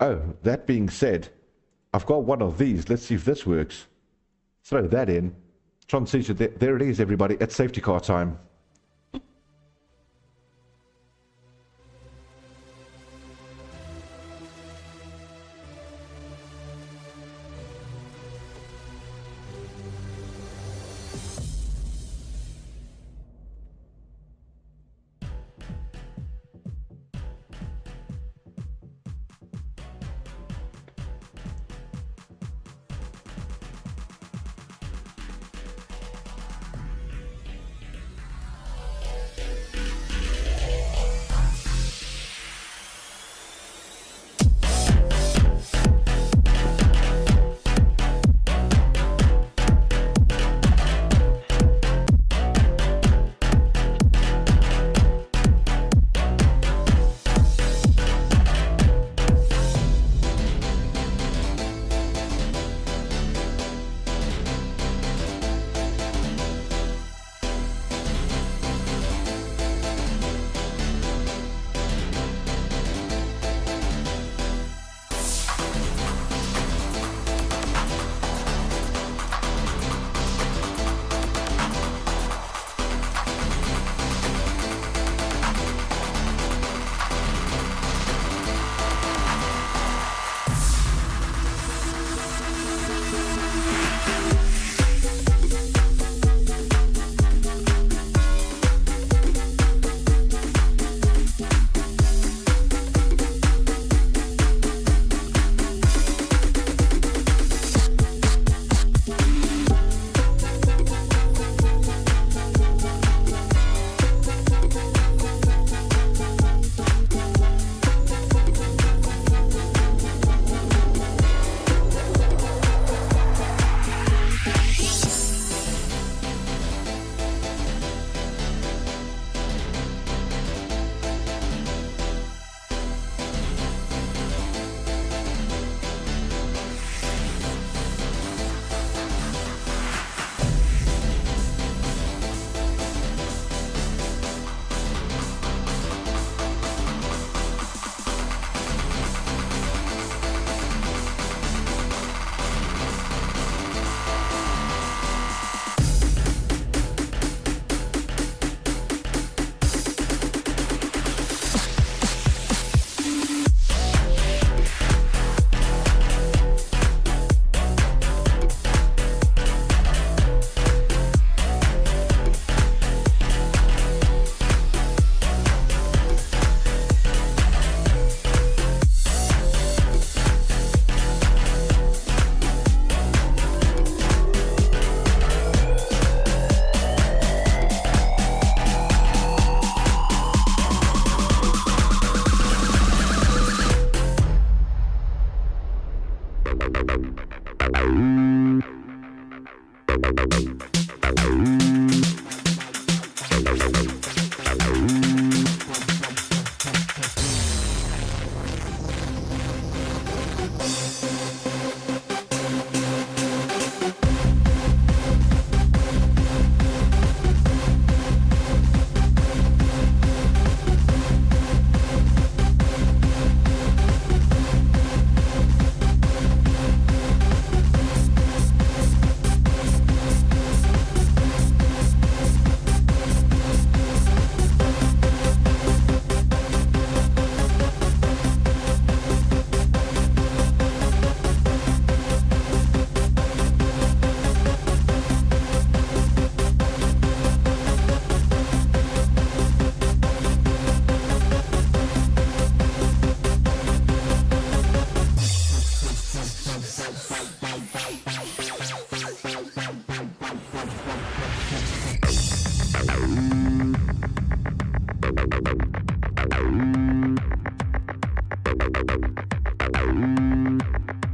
Oh, that being said, I've got one of these. Let's see if this works. Throw that in. Transition. There it is, everybody. It's safety car time.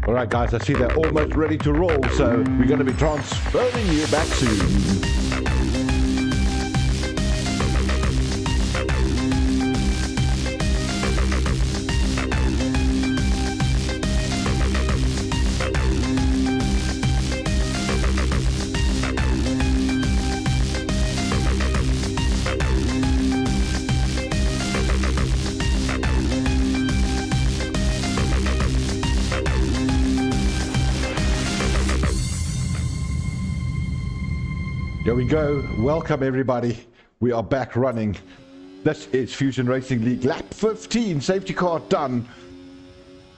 Alright guys, I see they're almost ready to roll, so we're going to be transferring you back soon. Here we go. Welcome everybody. We are back running. This is Fusion Racing League lap 15. Safety car done.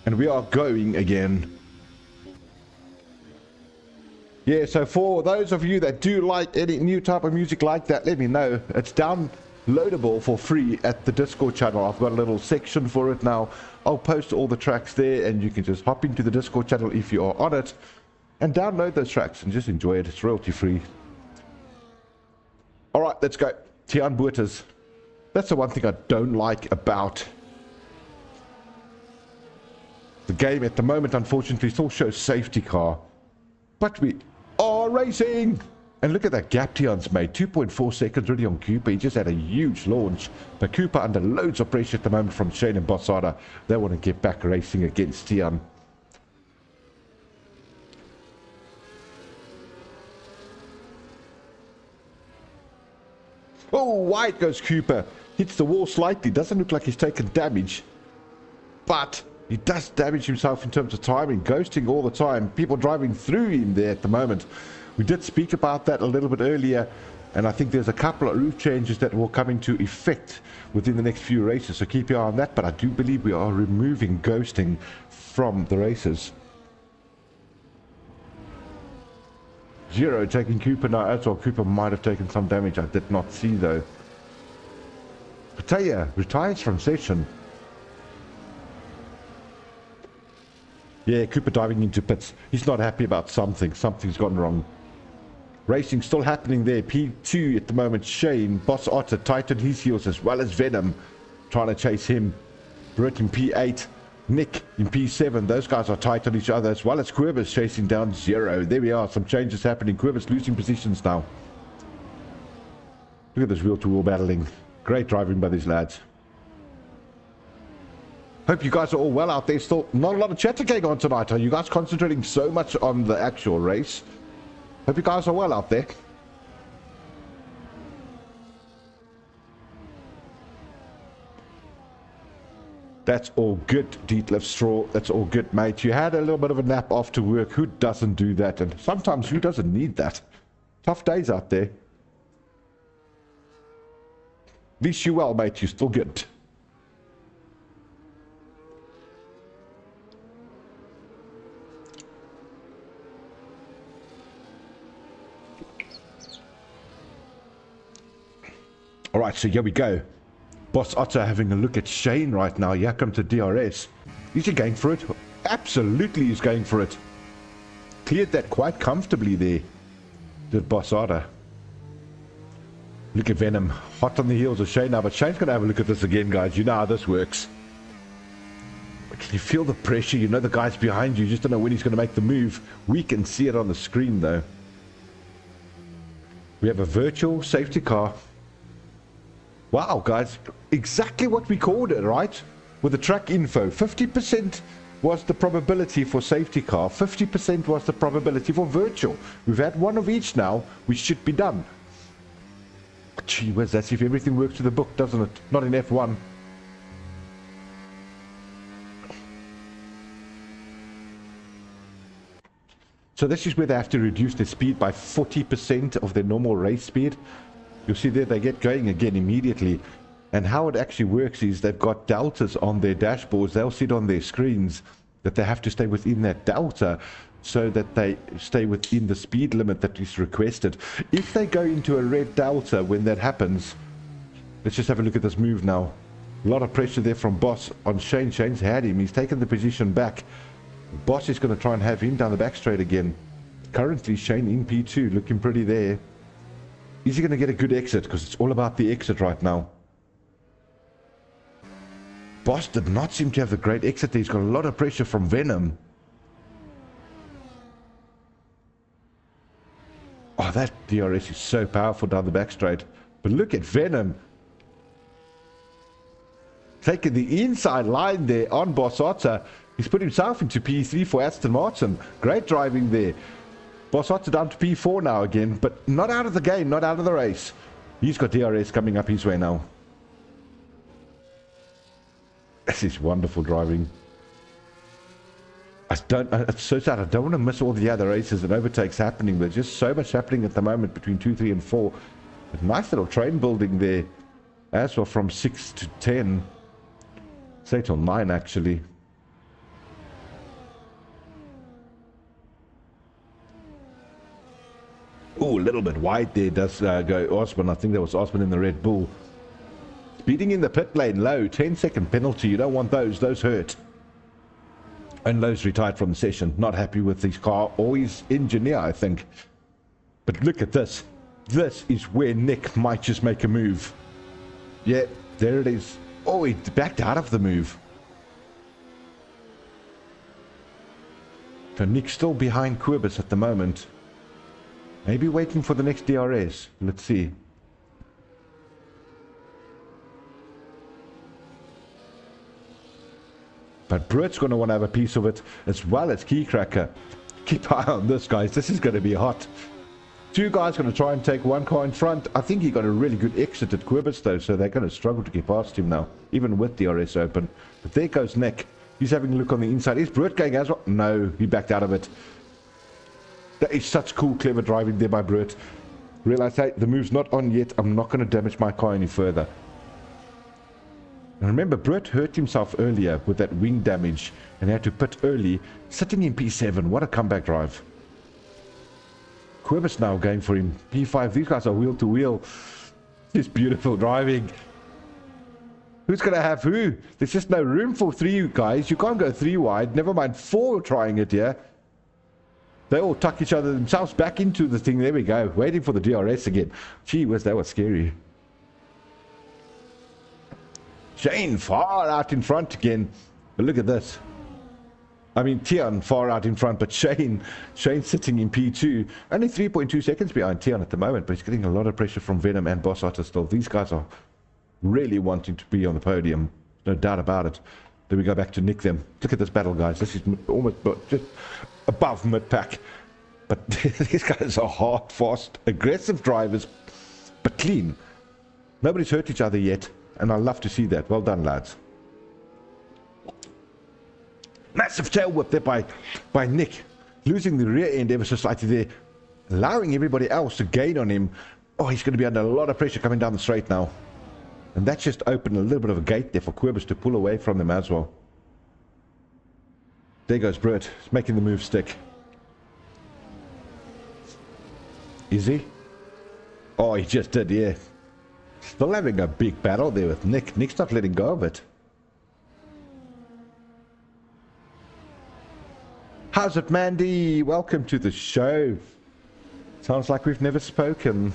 And we are going again. Yeah, so for those of you that do like any new type of music like that, let me know. It's downloadable for free at the Discord channel. I've got a little section for it now. I'll post all the tracks there and you can just hop into the Discord channel if you are on it and download those tracks and just enjoy it. It's royalty free. All right, let's go. Tian Buertas. That's the one thing I don't like about the game at the moment. Unfortunately, still shows safety car. But we are racing. And look at that gap Tian's made. 2.4 seconds already on Cooper. He just had a huge launch. But Cooper under loads of pressure at the moment from Shane and Bossada. They want to get back racing against Tian. Oh, wide goes Cooper. Hits the wall slightly. Doesn't look like he's taken damage. But he does damage himself in terms of timing. Ghosting all the time. People driving through him there at the moment. We did speak about that a little bit earlier. And I think there's a couple of roof changes that will come into effect within the next few races. So keep your eye on that. But I do believe we are removing ghosting from the races. Zero taking Cooper now as well. Cooper might have taken some damage. I did not see though. Pataya retires from session. Yeah, Cooper diving into pits. He's not happy about something. Something's gone wrong. Racing still happening there. P2 at the moment. Shane, Boss Otter, tightened his heels as well as Venom. Trying to chase him. Britt in P8. Nick in P7. Those guys are tight on each other as well as Quibus chasing down Zero. There we are. Some changes happening. Quibus losing positions now. Look at this wheel-to-wheel battling. Great driving by these lads. Hope you guys are all well out there. Still not a lot of chatter going on tonight. Are you guys concentrating so much on the actual race? Hope you guys are well out there. That's all good, Detlef Straw. That's all good, mate. You had a little bit of a nap after work. Who doesn't do that? And sometimes who doesn't need that? Tough days out there. Wish you well, mate. You're still good. All right, so here we go. Boss Otter having a look at Shane right now. Here comes to DRS. Is he going for it? Absolutely he's going for it. Cleared that quite comfortably there. Did Boss Otter. Look at Venom. Hot on the heels of Shane now. But Shane's going to have a look at this again, guys. You know how this works. Can you feel the pressure? You know the guy's behind you. You just don't know when he's going to make the move. We can see it on the screen, though. We have a virtual safety car. Wow, guys, exactly what we called it, right? With the track info, 50% was the probability for safety car, 50% was the probability for virtual. We've had one of each now, we should be done. Gee whiz, that's if everything works to the book, doesn't it? Not in F1. So this is where they have to reduce their speed by 40% of their normal race speed. You'll see there they get going again immediately. And how it actually works is they've got deltas on their dashboards. They'll see it on their screens that they have to stay within that delta so that they stay within the speed limit that is requested. If they go into a red delta when that happens, let's just have a look at this move now. A lot of pressure there from Boss on Shane. Shane's had him. He's taken the position back. Boss is going to try and have him down the back straight again. Currently Shane in P2 looking pretty there. Is he going to get a good exit? Because it's all about the exit right now. Boss did not seem to have the great exit. He's got a lot of pressure from Venom. Oh, that DRS is so powerful down the back straight. But look at Venom. Taking the inside line there on Boss Otter. He's put himself into P3 for Aston Martin. Great driving there. Boss Otter down to P4 now again, but not out of the game, not out of the race. He's got DRS coming up his way now. This is wonderful driving. It's so sad. I don't want to miss all the other races and overtakes happening. There's just so much happening at the moment between 2, 3, and 4. A nice little train building there. As well, from 6 to 10. Say till 9, actually. Oh, a little bit wide there does go Osman. I think that was Osman in the Red Bull. Speeding in the pit lane low. 10-second penalty. You don't want those. Those hurt. And Lowe's retired from the session. Not happy with his car or his engineer, I think. But look at this. This is where Nick might just make a move. Yeah, there it is. Oh, he backed out of the move. So Nick's still behind Quibus at the moment. Maybe waiting for the next DRS. Let's see. But Brett's going to want to have a piece of it as well as Keycracker. Keep an eye on this, guys. This is going to be hot. Two guys going to try and take one car in front. I think he got a really good exit at Quibus, though, so they're going to struggle to get past him now, even with DRS open. But there goes Nick. He's having a look on the inside. Is Brett going as well? No, he backed out of it. That is such cool, clever driving there by Brett. Realize, hey, the move's not on yet. I'm not going to damage my car any further. And remember, Brett hurt himself earlier with that wing damage and had to pit early, sitting in P7. What a comeback drive. Quibus now going for him. P5. These guys are wheel to wheel. This beautiful driving. Who's going to have who? There's just no room for 3 guys. You can't go 3 wide. Never mind 4 trying it here. They all tuck each other themselves back into the thing. There we go. Waiting for the DRS again. Gee whiz, that was scary. Shane far out in front again. But look at this. I mean, Tian far out in front, but Shane sitting in P2. Only 3.2 seconds behind Tian at the moment, but he's getting a lot of pressure from Venom and Boss Otter still. These guys are really wanting to be on the podium. No doubt about it. Then we go back to Nick them. Look at this battle, guys. This is almost just above mid-pack. But these guys are hard, fast, aggressive drivers, but clean. Nobody's hurt each other yet. And I love to see that. Well done, lads. Massive tail whip there by Nick. Losing the rear end ever so slightly there. Allowing everybody else to gain on him. Oh, he's going to be under a lot of pressure coming down the straight now. And that's just opened a little bit of a gate there for Quibus to pull away from them as well. There goes Brett. He's making the move stick. Is he? Oh, he just did, yeah. Still having a big battle there with Nick. Nick's not letting go of it. How's it, Mandy? Welcome to the show. Sounds like we've never spoken.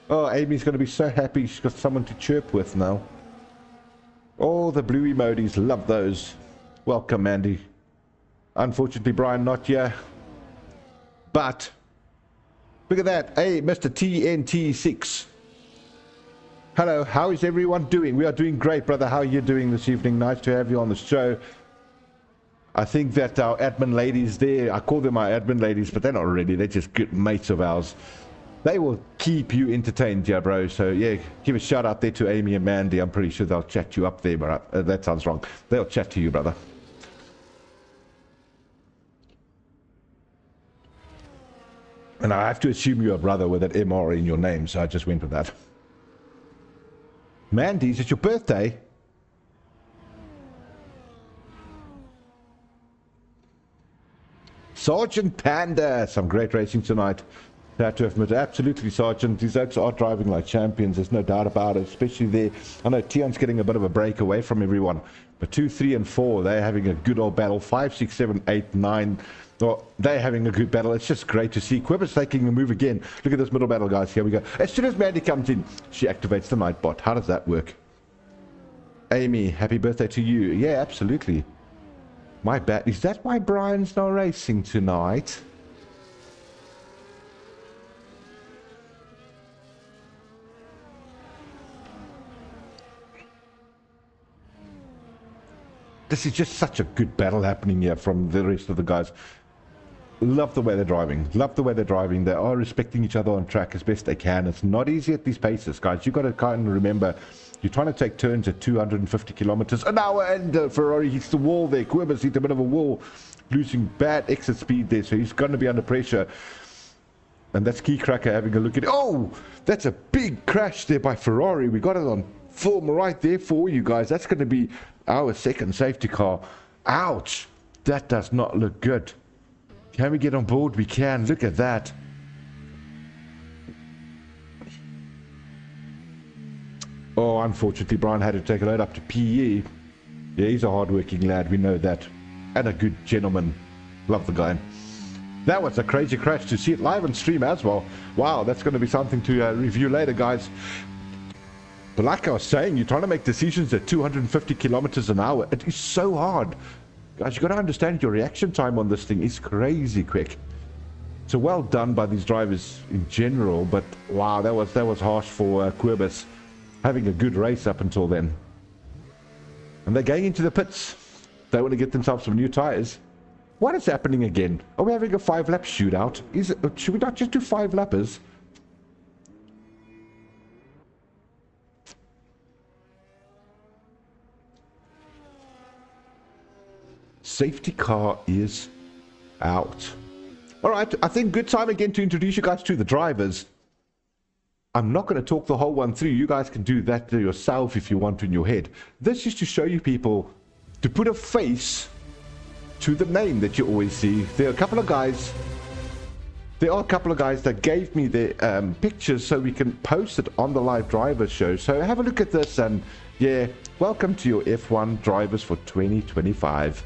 Oh, Amy's going to be so happy she's got someone to chirp with now. Oh, the blue emojis. Love those. Welcome, Mandy. Unfortunately, Brian not here. But look at that. Hey, Mr. TNT6. Hello, how is everyone doing? We are doing great, brother. How are you doing this evening? Nice to have you on the show. I think that our admin ladies there, I call them our admin ladies, but they're not really. They're just good mates of ours. They will keep you entertained, yeah, bro. So, yeah, give a shout out there to Amy and Mandy. I'm pretty sure they'll chat you up there, bro. That sounds wrong. They'll chat to you, brother. And I have to assume you're a brother with that MR in your name, so I just went with that. Mandy, is it your birthday? Sergeant Panda, some great racing tonight. I have to admit, absolutely, Sergeant. These oaks are driving like champions. There's no doubt about it, especially there. I know Tian's getting a bit of a break away from everyone, but 2, 3, and 4, they're having a good old battle. 5, 6, 7, 8, 9. Oh, they're having a good battle. It's just great to see. Quibber's taking a move again. Look at this middle battle, guys. Here we go. As soon as Mandy comes in, she activates the Nightbot. How does that work? Amy, happy birthday to you. Yeah, absolutely. My bad. Is that why Brian's not racing tonight? This is just such a good battle happening here from the rest of the guys. love the way they're driving. Love the way they're driving. They are respecting each other on track as best they can. It's not easy at these paces, guys. You've got to kind of remember, you're trying to take turns at 250 kilometers an hour, and Ferrari hits the wall there. Kurbis hit a bit of a wall, losing bad exit speed there, so he's going to be under pressure. And that's Key Cracker having a look at it. Oh, that's a big crash there by Ferrari. We got it on film right there for you guys. That's going to be our second safety car. Ouch. That does not look good. Can we get on board? We can. Look at that. Oh, unfortunately, Brian had to take a load up to PE. Yeah, he's a hard-working lad. We know that. And a good gentleman. Love the guy. That was a crazy crash. To see it live on stream as well. Wow, that's going to be something to review later, guys. But like I was saying, you're trying to make decisions at 250 kilometers an hour. It is so hard. Guys, you got to understand your reaction time on this thing is crazy quick. So well done by these drivers in general, but wow, that was harsh for Kurbis, having a good race up until then. And they're going into the pits. They want to get themselves some new tires. What is happening again? Are we having a 5-lap shootout? Should we not just do 5-lappers? Safety car is out. All right, I think good time again to introduce you guys to the drivers. I'm not going to talk the whole one through. You guys can do that yourself if you want to in your head. This is to show you people to put a face to the name that you always see. There are a couple of guys that gave me their pictures so we can post it on the live drivers show. So have a look at this, and yeah, welcome to your F1 drivers for 2025.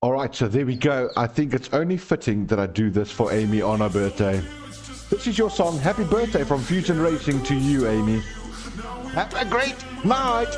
All right, so there we go. I think it's only fitting that I do this for Amy on her birthday. This is your song, Happy Birthday from Fusion Racing to you, Amy. Have a great night.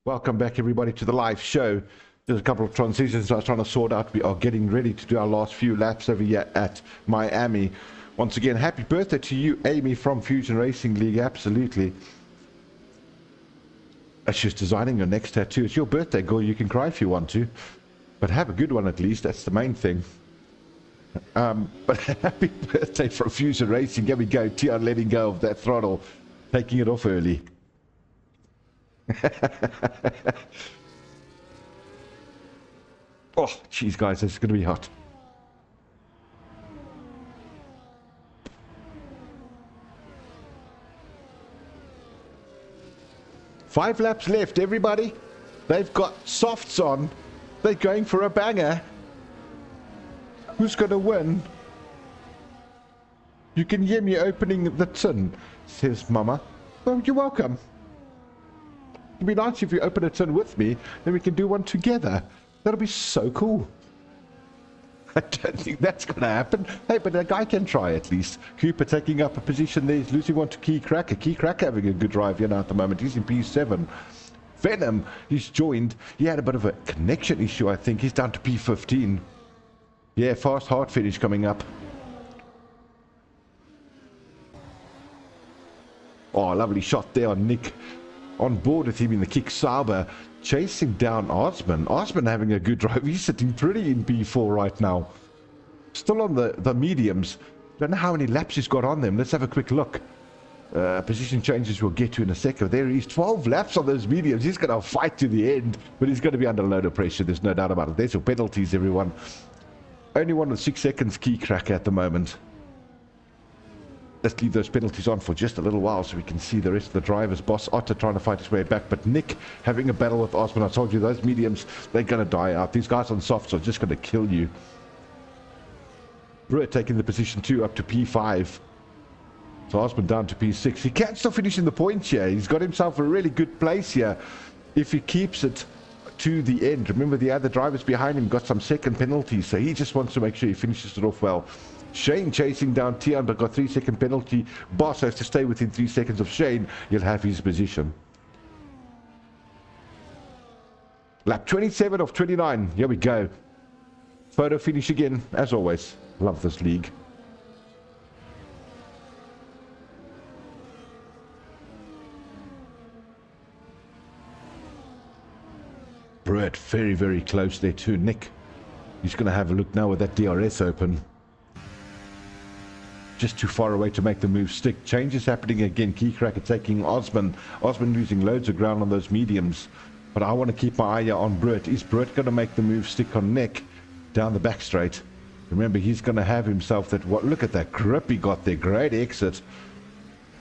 Welcome back, everybody, to the live show. There's a couple of transitions I was trying to sort out. We are getting ready to do our last few laps over here at Miami. Once again, happy birthday to you, Amy, from Fusion Racing League. Absolutely. She's designing your next tattoo. It's your birthday, girl. You can cry if you want to. But have a good one at least. That's the main thing. But happy birthday from Fusion Racing. Here we go. Tian letting go of that throttle. Taking it off early. Oh, jeez, guys, this is going to be hot. Five laps left, everybody. They've got softs on. They're going for a banger. Who's going to win? You can hear me opening the tin, says Mama. Well, you're welcome. It'd be nice if you open a tin with me, then we can do one together. That'll be so cool. I don't think that's going to happen. Hey, but a guy can try at least. Cooper taking up a position there. He's losing one to Key Cracker. Key Cracker having a good drive here now at the moment. He's in P7. Venom, he's joined. He had a bit of a connection issue, I think. He's down to P15. Yeah, fast hard finish coming up. Oh, lovely shot there on Nick. On board with him in the kick Sauber, chasing down Osman. Osman having a good drive. He's sitting pretty in B4 right now. Still on the mediums. Don't know how many laps he's got on them. Let's have a quick look. Position changes we'll get to in a second. There he is, 12 laps on those mediums. He's going to fight to the end, but he's going to be under a load of pressure. There's no doubt about it. There's your penalties, everyone. Only one with 6 seconds Key Cracker at the moment. Let's leave those penalties on for just a little while so we can see the rest of the drivers. Boss Otter trying to fight his way back, but Nick having a battle with Osman. I told you, those mediums, they're going to die out. These guys on softs are just going to kill you. Brewer taking the position 2 up to P5. So Osman down to P6. He can still finish in the points here. He's got himself a really good place here if he keeps it to the end. Remember, the other drivers behind him got some second penalties, so he just wants to make sure he finishes it off well. Shane chasing down Tian, but got 3-second penalty. Boss has to stay within 3 seconds of Shane. He'll have his position. Lap 27 of 29. Here we go. Photo finish again, as always. Love this league. Brett very, very close there too. Nick, he's going to have a look now with that DRS open. Just too far away to make the move stick. Changes happening again. Key Cracker taking Osman. Osman losing loads of ground on those mediums. But I want to keep my eye on Brett. Is Brett going to make the move stick on Nick down the back straight? Remember, he's going to have himself that... What? Look at that grip he got there. Great exit.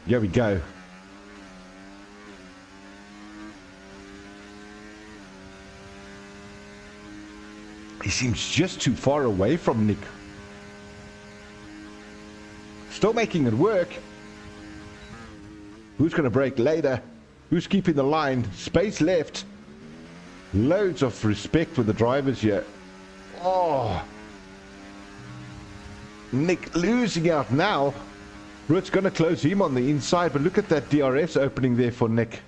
Here we go. He seems just too far away from Nick. Still making it work. Who's going to break later? Who's keeping the line? Space left. Loads of respect with the drivers here. Oh. Nick losing out now. Brett's going to close him on the inside, but look at that DRS opening there for Nick.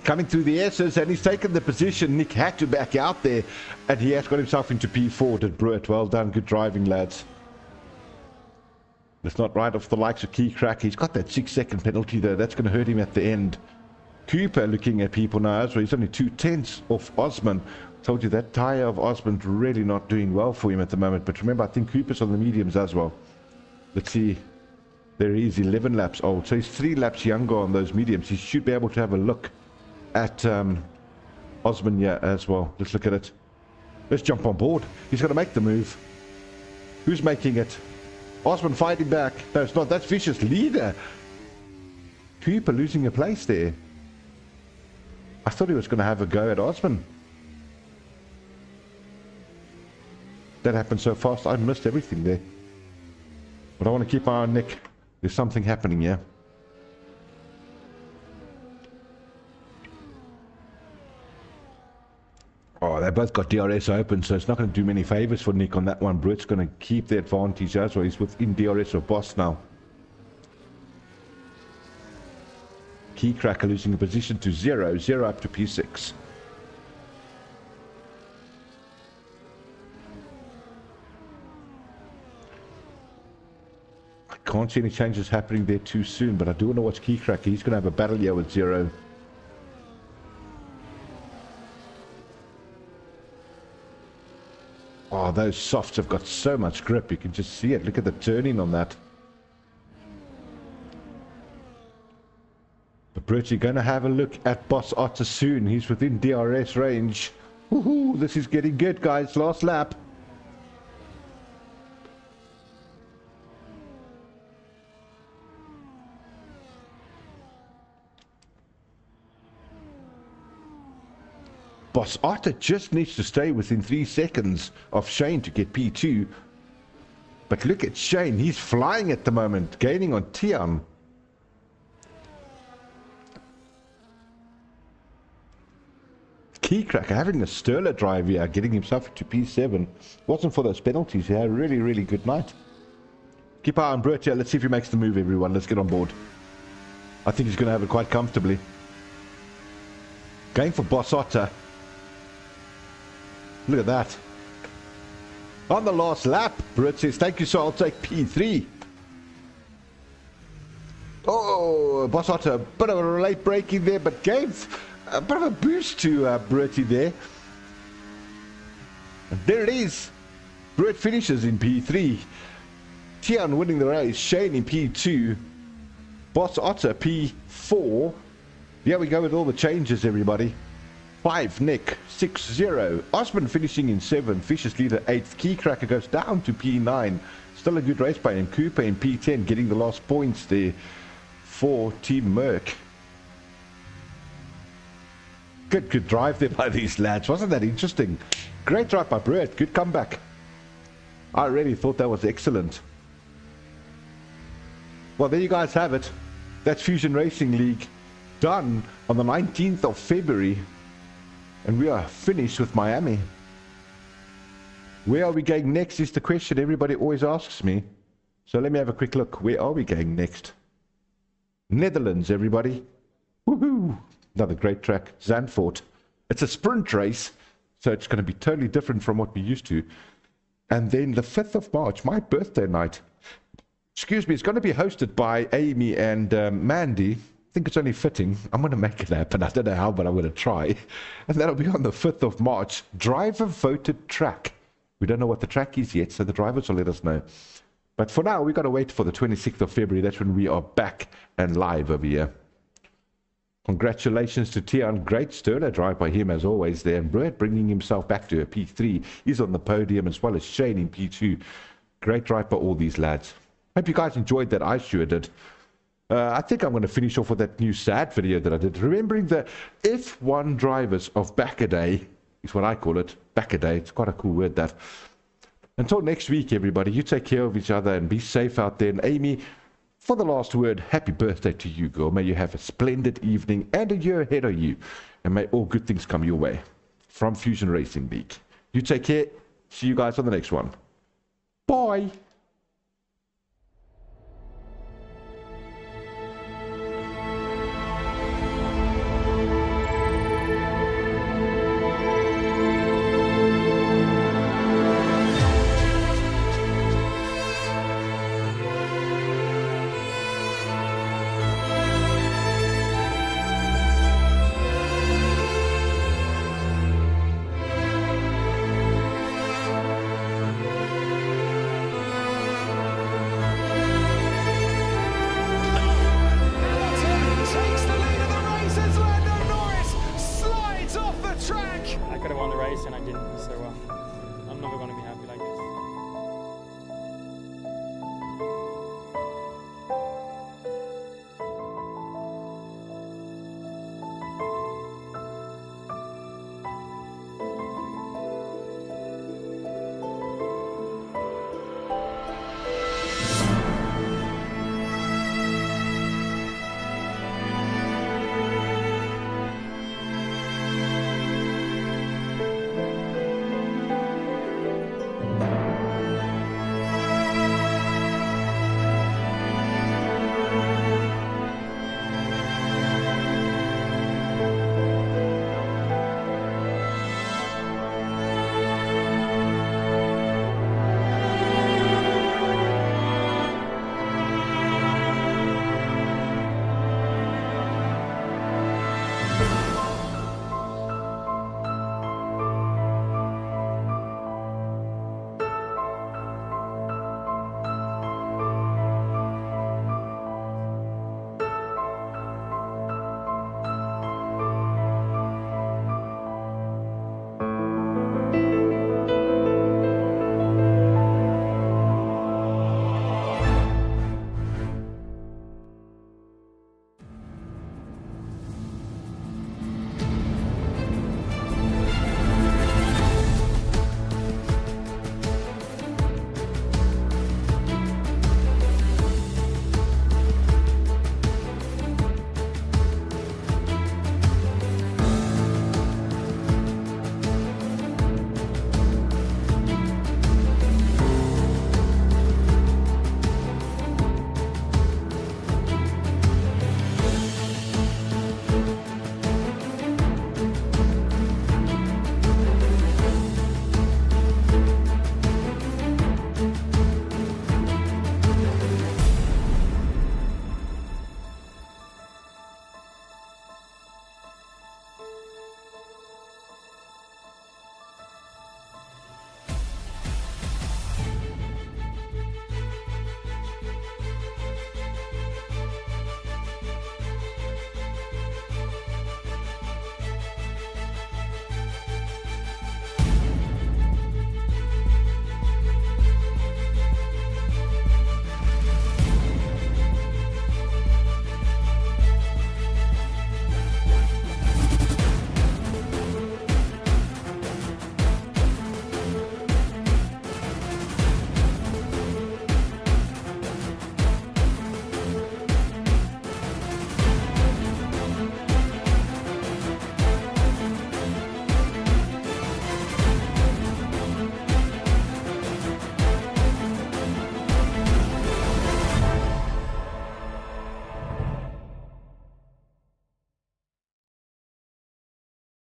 Coming through the S's, and he's taken the position. Nick had to back out there, and he has got himself into P4. Did Brett. Well done. Good driving, lads. Let's not ride off the likes of Key Crack. He's got that 6-second penalty, though. That's going to hurt him at the end. Cooper looking at people now as well. He's only 2/10 off Osman. Told you that tyre of Osman's really not doing well for him at the moment. But remember, I think Cooper's on the mediums as well. Let's see. There he is, 11 laps old. So he's 3 laps younger on those mediums. He should be able to have a look at Osman, yeah, as well. Let's look at it. Let's jump on board. He's going to make the move. Who's making it? Osman fighting back. No, it's not. That's Vicious leader. Cooper losing a place there. I thought he was going to have a go at Osman. That happened so fast. I missed everything there. But I want to keep my eye on Nick. There's something happening here. Oh, they both got DRS open, so it's not going to do many favors for Nick on that one. Brett's going to keep the advantage as well. He's within DRS of Boss now. Key Cracker losing a position to 0, 0 up to P6. I can't see any changes happening there too soon, but I do want to watch Key Cracker. He's going to have a battle here with 0. Oh, those softs have got so much grip. You can just see it. Look at the turning on that. But Prix, you're going to have a look at Boss Otter soon. He's within DRS range. Woohoo! This is getting good, guys. Last lap. Boss Otter just needs to stay within 3 seconds of Shane to get P2. But look at Shane. He's flying at the moment, gaining on Tian. Key Cracker having a Sterler drive here, getting himself to P7. Wasn't for those penalties. He had a really, really good night. Keep eye on Brett here. Let's see if he makes the move, everyone. Let's get on board. I think he's going to have it quite comfortably. Going for Boss Otter. Look at that. On the last lap, Brett says, thank you, so I'll take P3. Oh, Boss Otter, a bit of a late braking there, but gave a bit of a boost to Bertie there. And there it is. Brett finishes in P3. Tian winning the race. Shane in P2. Boss Otter P4. Here we go with all the changes, everybody. 5, Nick. 6, 0. Osman finishing in 7. Fisher's leader 8th. Key Cracker goes down to P9. Still a good race by him. Cooper in P10 getting the last points there for Team Merck. Good drive there by these lads. Wasn't that interesting? Great drive by Brett. Good comeback. I really thought that was excellent. Well, there you guys have it. That's Fusion Racing League done on the 19th of February. And we are finished with Miami. Where are we going next is the question everybody always asks me. So let me have a quick look. Where are we going next? Netherlands, everybody. Woohoo! Another great track, Zandvoort. It's a sprint race, so it's going to be totally different from what we're used to. And then the 5th of March, my birthday night. Excuse me, it's going to be hosted by Amy and Mandy. I think it's only fitting. I'm going to make it happen. I don't know how, but I'm going to try. And that'll be on the 5th of March. Driver voted track. We don't know what the track is yet, so the drivers will let us know. But for now, we've got to wait for the 26th of February. That's when we are back and live over here. Congratulations to Tian. Great Sterler drive by him as always there. And Brett bringing himself back to a P3. He's on the podium as well as Shane in P2. Great drive by all these lads. Hope you guys enjoyed that. I sure did. I think I'm going to finish off with that new sad video that I did. Remembering the F1 drivers of back-a-day is what I call it. Back-a-day. It's quite a cool word, that. Until next week, everybody, you take care of each other and be safe out there. And Amy, for the last word, happy birthday to you, girl. May you have a splendid evening and a year ahead of you. And may all good things come your way. From Fusion Racing League. You take care. See you guys on the next one. Bye.